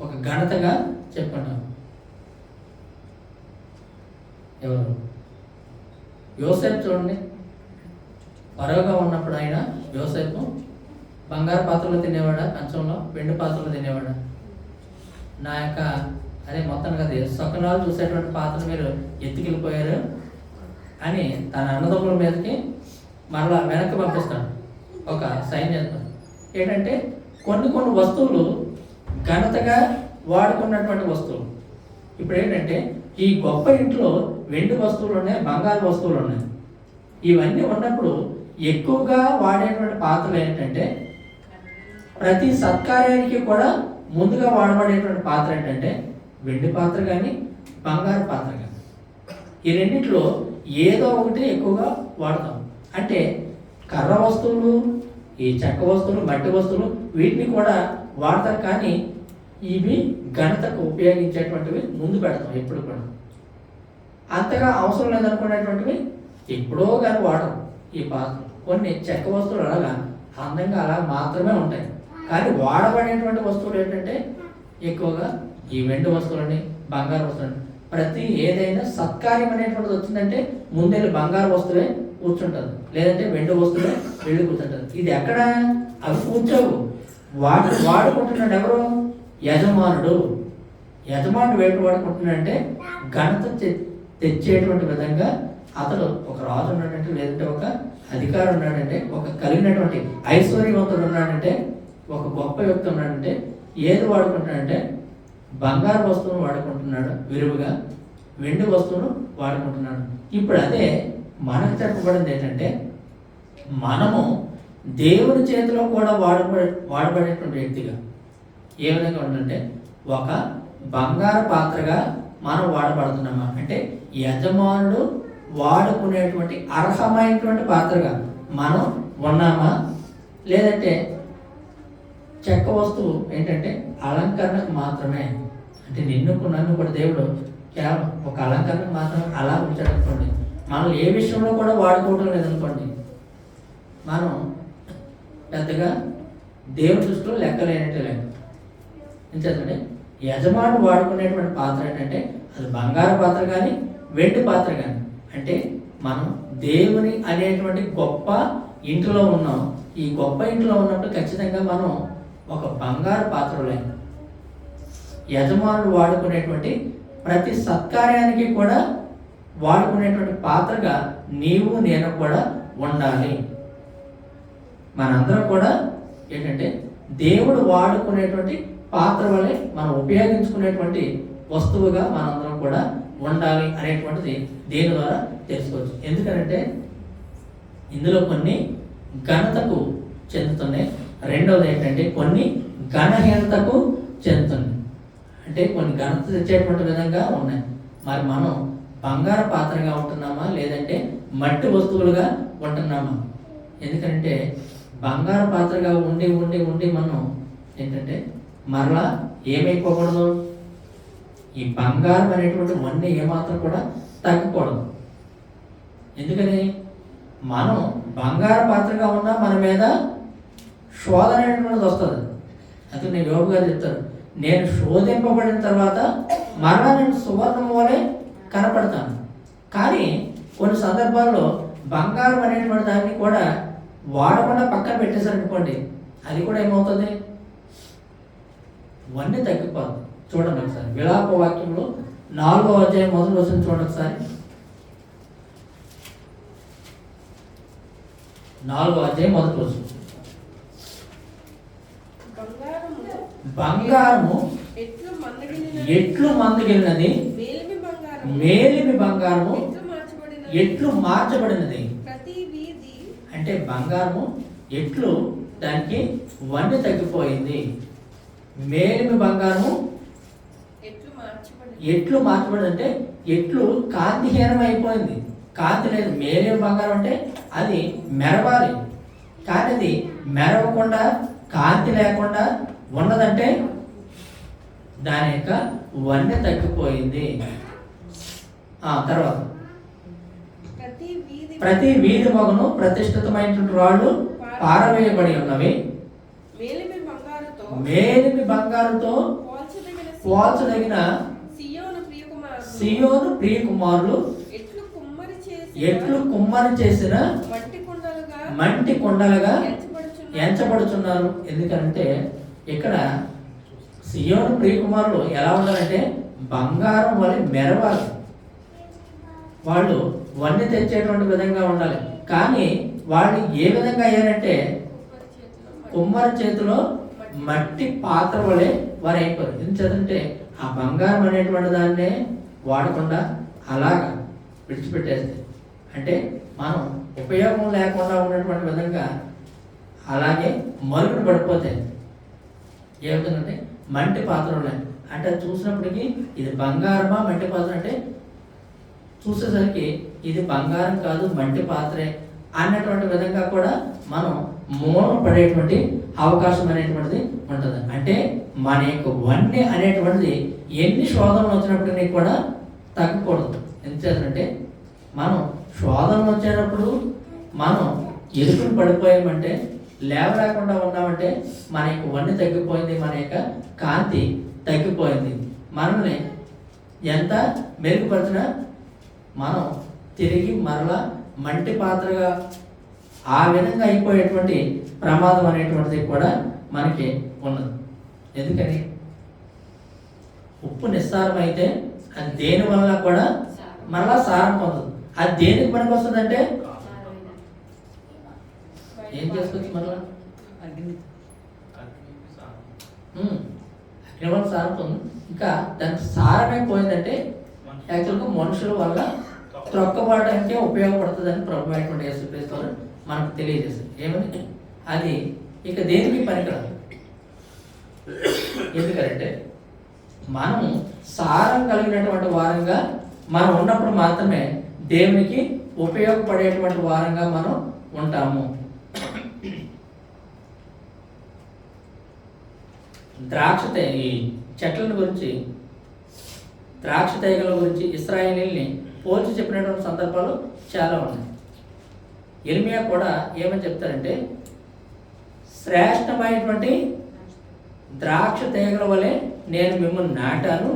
ఒక ఘనతగా చెప్పుకుంటాం. ఎవరు? యోసేపు చూడండి, పరవగా ఉన్నప్పుడు ఆయన యోసేపు బంగారు పాత్రలో తినేవాడా, కంచంలో వెండి పాత్రలో తినేవాడా? నా యొక్క అదే మొత్తం కదా సొక్కనాలు చూసేటువంటి పాత్ర మీరు ఎత్తుకెళ్ళిపోయారు అని తన అన్నదమ్ముల మీదకి మరలా వెనక్కి పంపిస్తాడు. ఒక సైన్ చేస్తాడు. ఏంటంటే కొన్ని కొన్ని వస్తువులు ఘనతగా వాడుకున్నటువంటి వస్తువులు. ఇప్పుడు ఏంటంటే ఈ గొప్ప ఇంట్లో వెండి వస్తువులు ఉన్నాయి, బంగారు వస్తువులు ఉన్నాయి. ఇవన్నీ ఉన్నప్పుడు ఎక్కువగా వాడేటువంటి పాత్రలు ఏంటంటే ప్రతి సత్కార్యానికి కూడా ముందుగా వాడబడేటువంటి పాత్ర ఏంటంటే వెండి పాత్ర కానీ బంగారు పాత్ర కానీ. ఈ రెండిట్లో ఏదో ఒకటి ఎక్కువగా వాడతాం. అంటే కర్ర వస్తువులు, ఈ చెక్క వస్తువులు, మట్టి వస్తువులు వీటిని కూడా వాడతారు. కానీ ఇవి ఘనతకు ఉపయోగించేటువంటివి ముందు పెడతాం ఎప్పుడు కూడా. అంతగా అవసరం లేదనుకునేటువంటివి ఎప్పుడో కానీ వాడడం. ఈ పాత్ర కొన్ని చెక్క వస్తువులు అలాగా అందంగా అలా మాత్రమే ఉంటాయి. కానీ వాడబడేటువంటి వస్తువులు ఏంటంటే ఎక్కువగా ఈ వెండి వస్తువులని, బంగారు వస్తువులని. ప్రతి ఏదైనా సత్కార్యం అనేటువంటిది వచ్చిందంటే ముందెళ్ళి బంగారు వస్తువే కూర్చుంటుంది, లేదంటే వెండి వస్తువులే వెళ్ళి కూర్చుంటుంది. ఇది ఎక్కడ? అవి కూర్చోవు. వాడుకుంటున్నాడు ఎవరు? యజమానుడు. యజమానుడు వేటు వాడుకుంటున్నాడంటే ఘనత తెచ్చేటువంటి విధంగా అతడు ఒక రాజు ఉన్నాడంటే, లేదంటే ఒక అధికారి ఉన్నాడంటే, ఒక కలిగినటువంటి ఐశ్వర్యవంతుడు ఉన్నాడంటే, ఒక గొప్ప వ్యక్తి ఉన్నాడంటే ఏది వాడుకుంటున్నాడంటే బంగారు వస్తువును వాడుకుంటున్నాడు విరివిగా, వెండి వస్తువును వాడుకుంటున్నాడు. ఇప్పుడు అదే మనకు చెప్పబడింది ఏంటంటే, మనము దేవుని చేతిలో కూడా వాడబడేటువంటి వ్యక్తిగా ఏ విధంగా ఉందంటే, ఒక బంగారు పాత్రగా మనం వాడబడుతున్నామా అంటే యజమానుడు వాడుకునేటువంటి అర్హమైనటువంటి పాత్రగా మనం ఉన్నామా, లేదంటే చెక్క వస్తువు ఏంటంటే అలంకరణకు మాత్రమే, అంటే నన్ను కూడా దేవుడు కేవలం ఒక అలంకరణకు మాత్రమే అలా ఉంచాడు అనుకోండి, మనం ఏ విషయంలో కూడా వాడుకోవడం లేదనుకోండి, మనం పెద్దగా దేవుని దృష్టిలో లెక్కలేనట్టే లెక్క. ఎందుకంటే యజమానుడు వాడుకునేటువంటి పాత్ర ఏంటంటే అది బంగారు పాత్ర కానీ వెండి పాత్ర కానీ, అంటే మనం దేవుని అనేటువంటి గొప్ప ఇంటిలో ఉన్నాం. ఈ గొప్ప ఇంటిలో ఉన్నప్పుడు ఖచ్చితంగా మనం ఒక బంగారు పాత్రలే. యజమానుడు వాడుకునేటువంటి ప్రతి సత్కార్యానికి కూడా వాడుకునేటువంటి పాత్రగా నీవు నేను కూడా ఉండాలి. మనందరం కూడా ఏంటంటే దేవుడు వాడుకునేటువంటి పాత్ర వల్లే మనం ఉపయోగించుకునేటువంటి వస్తువుగా మనందరం కూడా ఉండాలి అనేటువంటిది దేని ద్వారా తెలుసుకోవచ్చు. ఎందుకంటే ఇందులో కొన్ని ఘనతకు చెందుతున్నాయి, రెండవది ఏంటంటే కొన్ని ఘనహీనతకు చెందుతుంది. అంటే కొన్ని ఘనత తెచ్చేటువంటి విధంగా ఉన్నాయి. మరి మనం బంగారు పాత్రగా ఉంటున్నామా, లేదంటే మట్టి వస్తువులుగా ఉంటున్నామా? ఎందుకంటే బంగారు పాత్రగా ఉండి ఉండి ఉండి మనం ఏంటంటే మరలా ఏమైపోకూడదు, ఈ బంగారం అనేటువంటి వన్నీ ఏమాత్రం కూడా తగ్గకూడదు. ఎందుకని మనం బంగారు పాత్రగా ఉన్నా మన మీద శోధన అనేటువంటిది వస్తుంది. అయితే నేను యోగు గారు చెప్తారు, నేను శోధింపబడిన తర్వాత మరలా నేను సువర్ణం వలె కనపడతాను. కానీ కొన్ని సందర్భాల్లో బంగారం అనేటువంటి దాన్ని కూడా వాడకుండా పక్కన పెట్టేశారనుకోండి, అది కూడా ఏమవుతుంది, ఇవన్నీ తగ్గిపోతుంది. చూడండి ఒకసారి విలాప వాక్యంలో 4వ అధ్యాయం మొదటి వచనం చూడండి ఒకసారి. 4వ అధ్యాయం మొదటి వచనం. బంగారము ఎట్లు మందగిలినది, మేలిమి బంగారము ఎట్లు మార్చబడినది. అంటే బంగారము ఎట్లు దానికి వన్నె తగ్గిపోయింది, మేలిమి బంగారము ఎట్లు మార్చబడింది. అంటే ఎట్లు కాంతిహీనం అయిపోయింది, కాంతి లేదు. మేలిమి బంగారం అంటే అది మెరవాలి, కానీ అది మెరవకుండా కాంతి లేకుండా ఉన్నదంటే దాని యొక్క వన్నె తగ్గిపోయింది. తర్వాత ప్రతి వీధి మగను ప్రతిష్ఠితమైనటువంటి రాళ్ళు పారవేయబడి ఉన్నవి, మేలిమి బంగారుతో పోల్చదగిన సియోను ప్రియకుమారులు ఎట్లు కుమ్మరి చేసిన మంటి కొండలుగా ఎంచబడుచున్నారు. ఎందుకంటే ఇక్కడ సియోను ప్రియకుమారులు ఎలా ఉండాలంటే బంగారం వలె మెరవాలి, వాళ్ళు వన్నె తెచ్చేటువంటి విధంగా ఉండాలి. కానీ వాళ్ళు ఏ విధంగా అయ్యారంటే కుమ్మరి చేతిలో మట్టి పాత్ర వలె వారు అయిపోయారు. ఎందుకంటే ఆ బంగారం అనేటువంటి దాన్నే వాడకుండా అలాగా విడిచిపెట్టేస్తే, అంటే మనం ఉపయోగం లేకుండా ఉన్నటువంటి విధంగా అలాగే మరుగుడు పడిపోతాయి. ఏ విధంగా అంటే మంటి పాత్రలు అంటే చూసినప్పటికీ ఇది బంగారమా మట్టి పాత్ర అంటే చూసేసరికి ఇది బంగారం కాదు మంటి పాత్రే అన్నటువంటి విధంగా కూడా మనం మూలం పడేటువంటి అవకాశం అనేటువంటిది ఉంటుంది. అంటే మన యొక్క వన్నె అనేటువంటిది ఎన్ని శోధనలు వచ్చినప్పటికీ కూడా తగ్గకూడదు. ఎందుచేతంటే మనం శోధనలు వచ్చేటప్పుడు మనం ఎదుగుని పడిపోయామంటే, లేవలేకుండా ఉన్నామంటే మన యొక్క వన్నె తగ్గిపోయింది, మన యొక్క కాంతి తగ్గిపోయింది. మనల్ని ఎంత మెరుగుపరిచినా మనం తిరిగి మరలా మంటి పాత్రగా ఆ విధంగా అయిపోయేటువంటి ప్రమాదం అనేటువంటిది కూడా మనకి ఉన్నది. ఎందుకని ఉప్పు నిస్సారం అయితే అది దేని వల్ల కూడా మరలా సారం పొందదు. అది దేనికి పనికి వస్తుందంటే ఏం చేసుకోవచ్చు, మరలా కేవలం సారంతో ఉంది. ఇంకా దానికి సారమే పోయిందంటే యాక్చువల్గా మనుషుల వల్ల త్రొక్కబడడానికే ఉపయోగపడుతుందని ప్రభు అయినటువంటి యేసుక్రీస్తు మనకు తెలియజేస్తుంది. ఏమని అది ఇక దేనికి పనికిరాదు. ఎందుకంటే మనము సారం కలిగినటువంటి వారంగా మనం ఉన్నప్పుడు మాత్రమే దేవునికి ఉపయోగపడేటువంటి వారంగా మనం ఉంటాము. ఈ చెట్ల గురించి, ద్రాక్ష తీగల గురించి ఇశ్రాయేలీయుల్ని పోల్చి చెప్పినటువంటి సందర్భాలు చాలా ఉన్నాయి. యిర్మీయా కూడా ఏమని చెప్తారంటే, శ్రేష్టమైనటువంటి ద్రాక్ష తీగల వలె నేను మిమ్మల్ని నాటాను.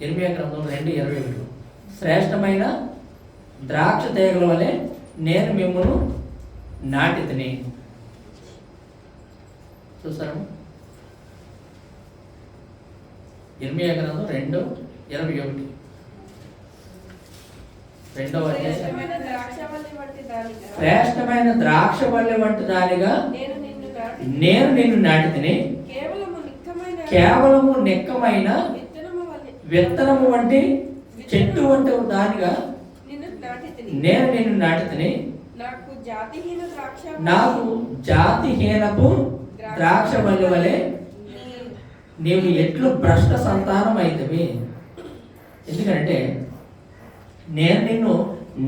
యిర్మీయా గ్రంథం 2:21. శ్రేష్టమైన ద్రాక్ష తీగల వలె నేను మిమ్మల్ని నాటితిని. చూసారు? యిర్మీయా గ్రంథం 2:21. రెండవ అధ్యాయం. శ్రేష్టమైన ద్రాక్షవల్లి వంటి దానిగా నేను నిన్ను నాటితిని. కేవలము నిక్కమైన విత్తనము వంటి చెట్టు వంటి దానిగా నేను నిన్ను నాటితిని. నాకు జాతిహీనపు ద్రాక్షవల్లి వలె నీవు ఎట్లు భ్రష్ట సంతానం అయితవి. ఎందుకంటే నేను నిన్ను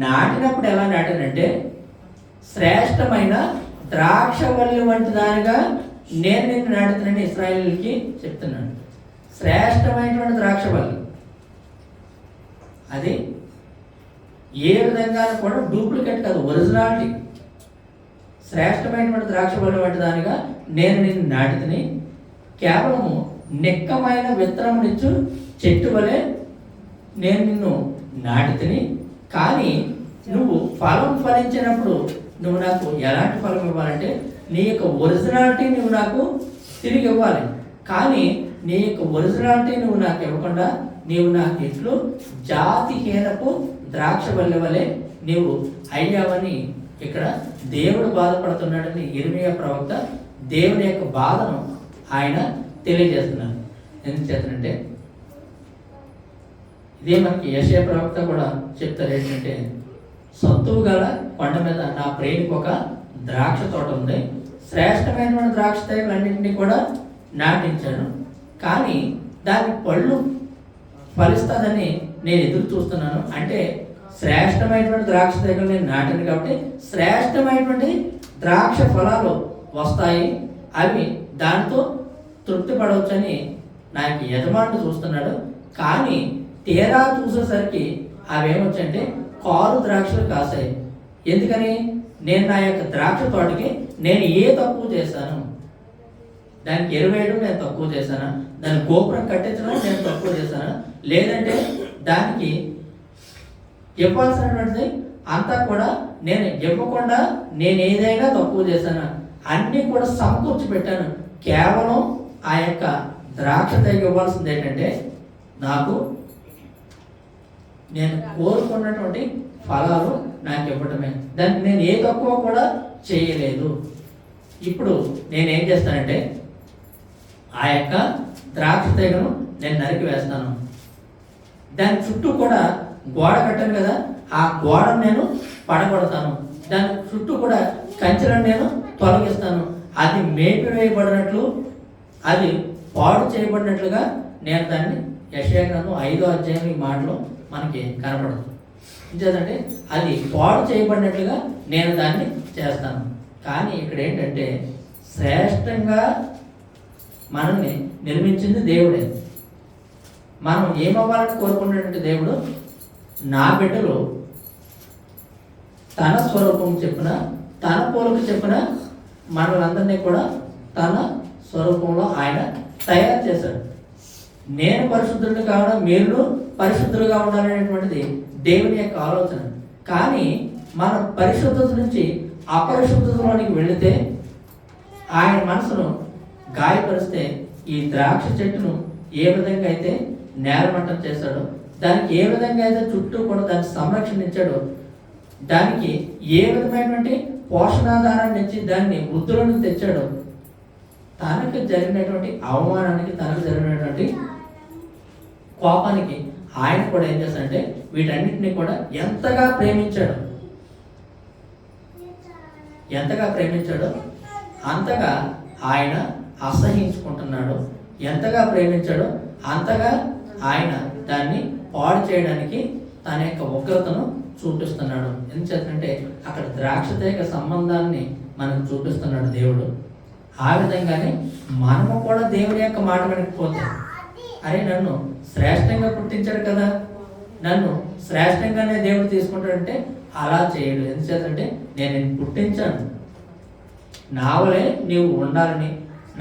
నాటినప్పుడు ఎలా నాటానంటే, శ్రేష్టమైన ద్రాక్షవల్లి వంటి దానిగా నేను నిన్ను నాటుతానని ఇశ్రాయేలుకి చెప్తున్నాను. శ్రేష్టమైనటువంటి ద్రాక్షవల్లి అది ఏ విధంగా కూడా డూప్లికేట్ కాదు, ఒరిజినాలిటీ. శ్రేష్టమైనటువంటి ద్రాక్షవల్లి వంటి దానిగా నేను నిన్ను నాటితని, కేవలము నిక్కమైన విత్తనమునిచ్చు చెట్టు వలె నేను నిన్ను నాటితని. కానీ నువ్వు ఫలం ఫలించినప్పుడు నువ్వు నాకు ఎలాంటి ఫలం ఇవ్వాలంటే, నీ యొక్క ఒరిజినాలిటీ నువ్వు నాకు తిరిగి ఇవ్వాలి. కానీ నీ యొక్క ఒరిజినాలిటీ నువ్వు నాకు ఇవ్వకుండా నీవు నాకు ఇట్లు జాతిహీనపు ద్రాక్షవల్లి వలె నీవు అయ్యావని ఇక్కడ దేవుడు బాధపడుతున్నాడని యిర్మీయా ప్రవక్త దేవుని యొక్క బాధను ఆయన తెలియజేస్తున్నాడు. ఎందుకు చేతనంటే ఇదే మనకి యెషయా ప్రవక్త కూడా చెప్తారు. ఏంటంటే, సత్తువు గల కొండ మీద నా ప్రేమికి ఒక ద్రాక్ష తోట ఉంది, శ్రేష్టమైనటువంటి ద్రాక్ష తీగలన్నింటినీ కూడా నాటించాను, కానీ దాని పళ్ళు ఫలిస్తుందని నేను ఎదురు చూస్తున్నాను. అంటే శ్రేష్టమైనటువంటి ద్రాక్ష తీగలు నేను నాటాను కాబట్టి శ్రేష్టమైనటువంటి ద్రాక్ష ఫలాలు వస్తాయి, అవి దానితో తృప్తి పడవచ్చని నాకు యజమానుడు చూస్తున్నాడు. కానీ తీరా చూసేసరికి అవేమొచ్చంటే కారు ద్రాక్షలు కాసాయి. ఎందుకని? నేను నా యొక్క ద్రాక్ష తోటకి నేను ఏ తక్కువ చేశాను? దానికి ఎరువేయడం నేను తక్కువ చేశానా? దాని గోపురం కట్టించడం నేను తక్కువ చేశానా? లేదంటే దానికి ఇవ్వాల్సినటువంటిది అంతా కూడా నేను ఇవ్వకుండా నేను ఏదైనా తక్కువ చేశానా? అన్నీ కూడా సమకూర్చి పెట్టాను. కేవలం ఆ యొక్క ద్రాక్ష తీగ ఇవ్వాల్సింది ఏంటంటే, నాకు నేను కోరుకున్నటువంటి ఫలాలు నాకు ఇవ్వటమే. దానికి నేను ఏ తక్కువ కూడా చేయలేదు. ఇప్పుడు నేనేం చేస్తానంటే, ఆ యొక్క ద్రాక్ష తీగను నేను నరికి వేస్తాను. దాని చుట్టూ కూడా గోడ కట్టాను కదా, ఆ గోడను నేను పడగొడతాను. దాని చుట్టూ కూడా కంచెలను నేను తొలగిస్తాను. అది మేపివేయబడినట్లు, అది పాడు చేయబడినట్లుగా నేను దాన్ని యెషయా గ్రంథం 5వ అధ్యాయం ఈ మాటలో మనకి కనపడదు. ఇంకేదంటే అది పాడు చేయబడినట్లుగా నేను దాన్ని చేస్తాను. కానీ ఇక్కడ ఏంటంటే, శ్రేష్టంగా మనల్ని నిర్మించింది దేవుడే. మనం ఏమవ్వాలని కోరుకున్నటువంటి దేవుడు, నా బిడ్డలు తన స్వరూపం చెప్పిన, తన పోలిక చెప్పిన మనలందరినీ కూడా తన స్వరూపంలో ఆయన తయారు చేశాడు. నేను పరిశుద్ధుడిని కావడం, మీరు పరిశుద్ధులుగా ఉండాలనేటువంటిది దేవుని యొక్క ఆలోచన. కానీ మన పరిశుద్ధత నుంచి అపరిశుద్ధతలోనికి వెళితే, ఆయన మనసును గాయపరిస్తే, ఈ ద్రాక్ష చెట్టును ఏ విధంగా అయితే నేలమట్టం చేశాడో, దానికి ఏ విధంగా అయితే చుట్టూ కూడా దాన్ని సంరక్షణ ఇచ్చాడో, దానికి ఏ విధమైనటువంటి పోషణాధారాన్ని ఇచ్చి దాన్ని వృద్ధులను తెచ్చాడో, తనకు జరిగినటువంటి అవమానానికి, తనకు జరిగినటువంటి కోపానికి ఆయన కూడా ఏం చేస్తాడంటే వీటన్నిటిని కూడా ఎంతగా ప్రేమించాడు, అంతగా ఆయన అసహించుకుంటున్నాడు. ఎంతగా ప్రేమించాడో అంతగా ఆయన దాన్ని పాడు చేయడానికి తన యొక్క ఉగ్రతను చూపిస్తున్నాడు. ఎందుచేతంటే అక్కడ ద్రాక్ష తీగ సంబంధాన్ని మనకు చూపిస్తున్నాడు దేవుడు. ఆ విధంగానే మనము కూడా దేవుని యొక్క మాట వినకపోతే, అరే నన్ను శ్రేష్టంగా పుట్టించాడు కదా, నన్ను శ్రేష్టంగానే దేవుడు తీసుకుంటాడంటే అలా చేయడు. ఎందుచేతంటే నేను పుట్టించాను, నా వలే నీవు ఉండాలని,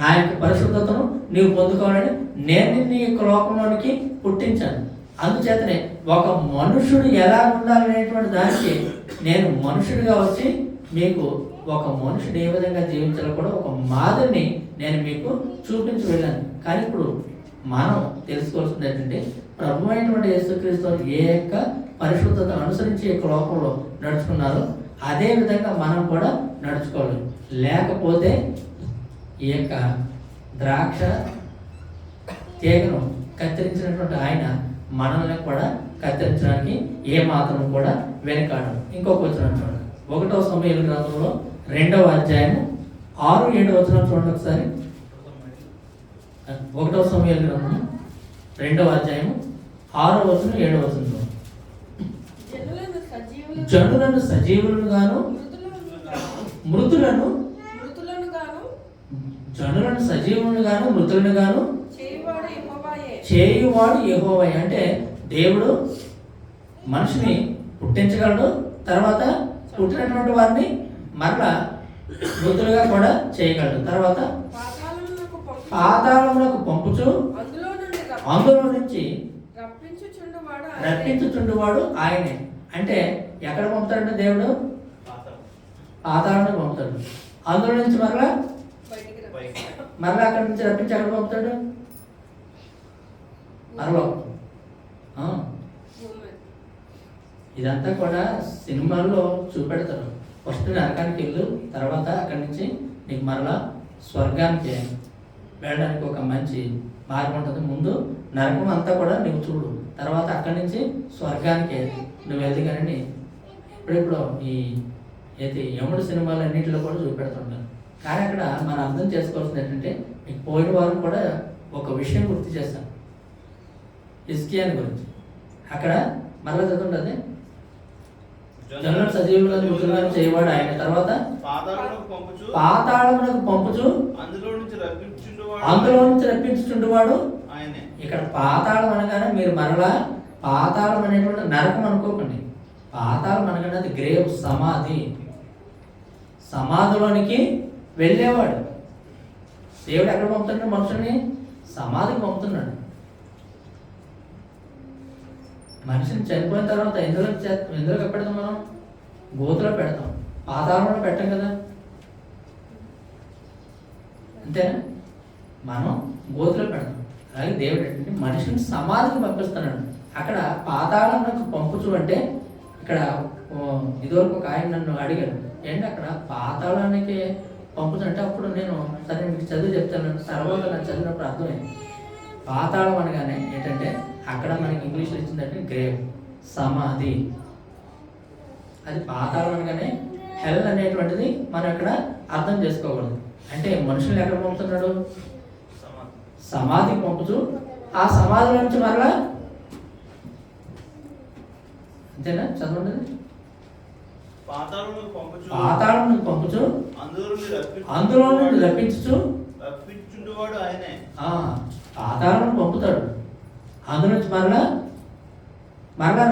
నా యొక్క పరిశుద్ధతను నీవు పొందుకోవాలని నేను నీ యొక్క లోకంలోనికి పుట్టించాను. అందుచేతనే ఒక మనుషుడు ఎలా ఉండాలనేటువంటి దానికి నేను మనుషుడిగా వచ్చి మీకు ఒక మనుషుడు ఏ విధంగా జీవించాలో కూడా ఒక మాదిరిని నేను మీకు చూపించి వెళ్ళాను. కానీ ఇప్పుడు మనం తెలుసుకోవాల్సింది ఏంటంటే ప్రభు అయినటువంటి యేసుక్రీస్తు ఏ యొక్క పరిశుద్ధతను అనుసరించి యొక్క లోకంలో నడుచుకున్నారో అదే విధంగా మనం కూడా నడుచుకోవాలి. లేకపోతే ఈ యొక్క ద్రాక్ష తీగను కత్తిరించినటువంటి ఆయన మనల్ని కూడా కత్తిరించడానికి ఏ మాత్రం కూడా వెనకాడు. ఇంకొక వచనం చూడండి, 1వ సమూయేలు గ్రంథంలో 2వ అధ్యాయము 6-7 వచనం చూడండి ఒకసారి. 1వ సమూయేలు గ్రంథం 2వ అధ్యాయము 6వ వచనం 7వ వచనం. జనులను సజీవులను గాను మృతులను చేయువాడు యెహోవాయే. అంటే దేవుడు మనిషిని పుట్టించగలడు, తర్వాత పుట్టినటువంటి వారిని మరలా మృతులుగా కూడా చేయగలడు, తర్వాత పాతాళములకు పంపుచు అందులో నుంచి రప్పించుచుండువాడు ఆయనే. అంటే ఎక్కడ పంపుతాడంటే దేవుడు పాతాళానికి పంపుతాడు, అందులో నుంచి మరలా అక్కడి నుంచి రప్పించి ఎక్కడ పంపుతాడు, మరలో. ఇదంతా కూడా సినిమాల్లో చూపెడతారు. ఫస్ట్ నరకానికి వెళ్ళు, తర్వాత అక్కడి నుంచి నీకు మరలా స్వర్గానికి వెళ్ళడానికి ఒక మంచి మార్గం ఉంటుంది. ముందు నరకం అంతా కూడా నువ్వు చూడు, తర్వాత అక్కడి నుంచి స్వర్గానికి నువ్వు వెళ్తే కానీ ఇప్పుడిప్పుడు ఈ అయితే యముడు సినిమాలు అన్నింటిలో కూడా చూపెడుతుంటారు. కానీ అక్కడ మనం అర్థం చేసుకోవాల్సింది ఏంటంటే, మీకు పోయిన వారం కూడా ఒక విషయం గుర్తు చేస్తాను, హిజ్కియాని గురించి. అక్కడ మరలా చదువుంటుంది, జనులను సజీవులను మృతులను చేయవాడు ఆయన, తర్వాత పాతాళమునకు పంపుచు అందులో నుంచి రప్పించుచుండువాడు. ఇక్కడ పాతాళం అనగానే మీరు మరలా పాతాళం అనేటువంటి నరకం అనుకోకండి. పాతాళం అనగానే అది గ్రేవ్, సమాధిలోనికి వెళ్ళేవాడు. దేవుడు ఎక్కడ పంపుతున్నాడు? మనుషుల్ని సమాధికి పంపుతున్నాడు. మనిషిని చనిపోయిన తర్వాత ఎందులో పెడతాం? మనం గోతులో పెడతాం, పాతాళంలో పెట్టం కదా, అంతేనా? మనం గోతులో పెడతాం. అలాగే దేవుడు ఏంటంటే మనిషిని సమాధికి పంపిస్తున్నాడు. అక్కడ పాతాళంలోకి పంపుచు అంటే ఇక్కడ ఇదివరకు ఒక ఆయన నన్ను అడిగాడు, ఏంటి అక్కడ పాతాళానికి పంపుచు అంటే, అప్పుడు నేను సరే మీకు చదువు చెప్తాను. తర్వాత నాకు చదివినప్పుడు అర్థమైంది. పాతాళం అనగానే ఏంటంటే అక్కడ మనకి ఇంగ్లీష్లో ఇచ్చిందంటే గ్రేవ్, సమాధి. అది పాతాళం అనగానే హెల్ అనేటువంటిది మనం అక్కడ అర్థం చేసుకోకూడదు. అంటే మనుషులు ఎక్కడ పంపుతున్నాడు? సమాధికి పంపుచు, ఆ సమాధి నుంచి మరలా, అంతేనా? చదవండి. పాతాళం పంపుచు అందులో నుండి రప్పించుచు, పాతాళం పంపుతాడు, అందులో నుంచి మరలా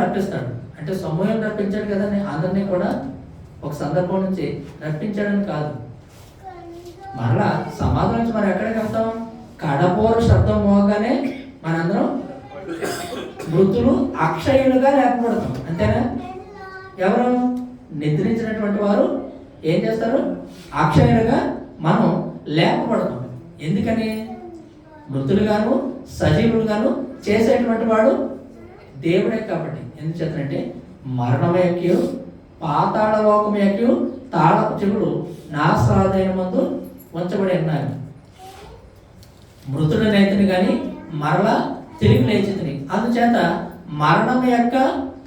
రప్పిస్తాడు. అంటే సమూహం రప్పించాడు కదా, అందరినీ కూడా ఒక సందర్భం నుంచి రప్పించాడని కాదు. మరలా సమాధి నుంచి మనం ఎక్కడికి వెళ్తాం? కడపోరు శబ్దం మోగానే మనందరం మృతులు అక్షయులుగా లేకపోవడం, అంతేనా? ఎవరు నిద్రించినటువంటి వారు ఏం చేస్తారు? అక్షయులుగా మనం లేకపోవడం. ఎందుకని? మృతులుగాను సజీవులుగాను చేసేటువంటి వాడు దేవుడే కాబట్టి. ఎందుచేతంటే మరణం యొక్క పాతాళ లోకం యొక్క తాళపు చెవులు నా స్వాధీన ముందు ఉంచబడి ఉన్నాయి. మృతుడనైతిని కానీ మరలా తిరిగి లేచితిని. అందుచేత మరణం యొక్క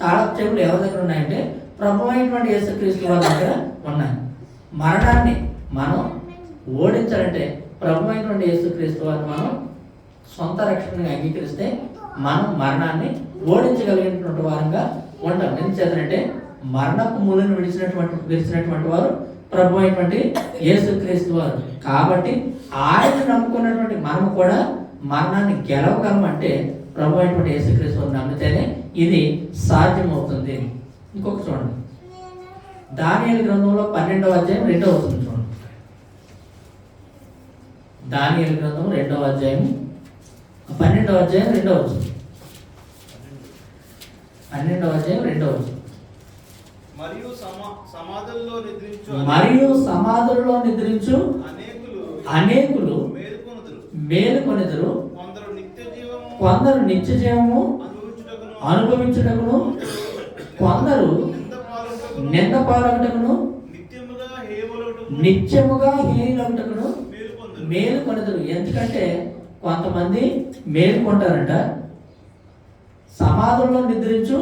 తాళపు చెవులు ఎవరి దగ్గర ఉన్నాయంటే ప్రభు అయినటువంటి యేసుక్రీస్తు వారి దగ్గర ఉన్నాయి. మరణాన్ని మనం ఓడించాలంటే ప్రభు అయినటువంటి యేసుక్రీస్తు వారిని మనం సొంత రక్షణగా అంగీకరిస్తే మనం మరణాన్ని ఓడించగలిగినటువంటి వారంగా ఉంటాం. ఎందుచేతంటే మరణపు మూలను విడిచినటువంటి వారు ప్రభు అయినటువంటి యేసుక్రీస్తు వారు. కాబట్టి ఆయన నమ్ముకున్నటువంటి మనం కూడా మరణాన్ని గెలవగలం అంటే ప్రభు అయినటువంటి యేసుక్రీస్తు వారు నమ్మితేనే ఇది సాధ్యమవుతుంది. ఇంకొక చూడండి, దానియేలు గ్రంథంలో 12వ అధ్యాయం 2వ వచనం చూడండి. దానియేలు గ్రంథం 2వ అధ్యాయం 12వ అధ్యాయం 2వ వచనం. 12వ అధ్యాయం 2వ వచనం. మరియు సమాధుల్లో నిద్రించు అనేకులు మేలుకొనిదురు, కొందరు నిత్య జీవము అనుభవించుటకును, కొందరు నింద పాలగుటకును, నిత్యముగా హేయులగుటకును మేలుకొనిదురు. ఎందుకంటే కొంతమంది మేలుకుంటారంట, సమాధుల్లో నిద్రించు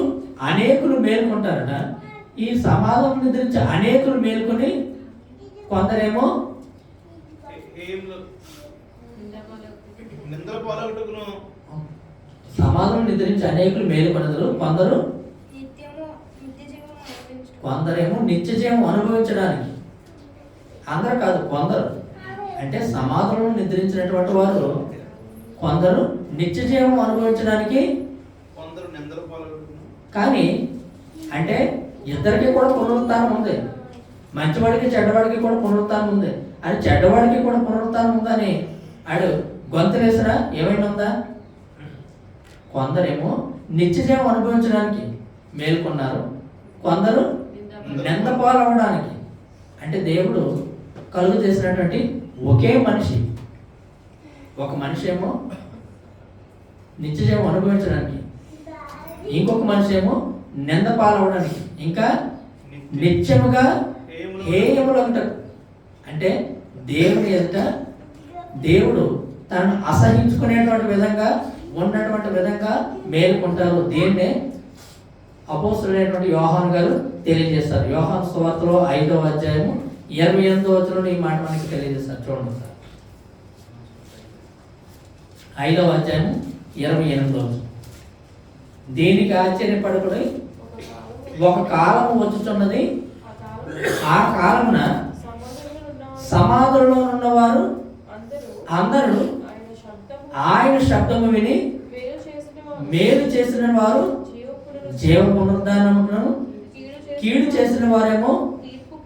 అనేకులు మేలుకుంటారట. ఈ సమాధులను నిద్రించి అనేకులు మేలుకొని కొందరేమో సమాధులను నిద్రించి అనేకులు మేలుకొనదురు, కొందరేమో నిత్య జీవం అనుభవించడానికి. అందరూ కాదు, కొందరు. అంటే సమాధులను నిద్రించినటువంటి వారు కొందరు నిత్య జీవం అనుభవించడానికి. కానీ అంటే ఇద్దరికి కూడా పునరుత్థానం ఉంది. మంచివాడికి చెడ్డవాడికి కూడా పునరుత్థానం ఉంది. అని చెడ్డవాడికి కూడా పునరుత్థానం ఉందని ఆడు గొంతులేసినా ఏమైనా ఉందా? కొందరేమో నిత్యజీవం అనుభవించడానికి మేల్కొన్నారు, కొందరు నింద పాలవడానికి. అంటే దేవుడు కలుగు చేసినటువంటి ఒకే మనిషి, ఒక మనిషి ఏమో నిత్యజీవం అనుభవించడానికి, ఇంకొక మనిషి ఏమో నింద పాలవడానికి, ఇంకా నిత్యముగా హేయములగుటకు. అంటే దేవుని ఎదుట దేవుడు తనను అసహించుకునేటువంటి విధంగా ఉన్నటువంటి విధంగా మేలుకుంటారు. దీన్నే అపోస్తలుడైనటువంటి యోహాను గారు తెలియజేస్తారు. యోహాను సువార్తలో 5వ అధ్యాయము 28వ వచనంలో ఈ మాట మనకి తెలియజేస్తారు. చూడండి సార్, 5వ అధ్యాయం 28వ వచనం. దీనికి ఆశ్చర్యపడకుడి, ఒక కాలము వచ్చుచున్నది, ఆ కాలమున సమాధులలో ఉన్నవారు అందరూ ఆయన శబ్దము విని మేలు చేసిన వారు జీవ పునరుద్ధానమును, కీడు చేసిన వారేమో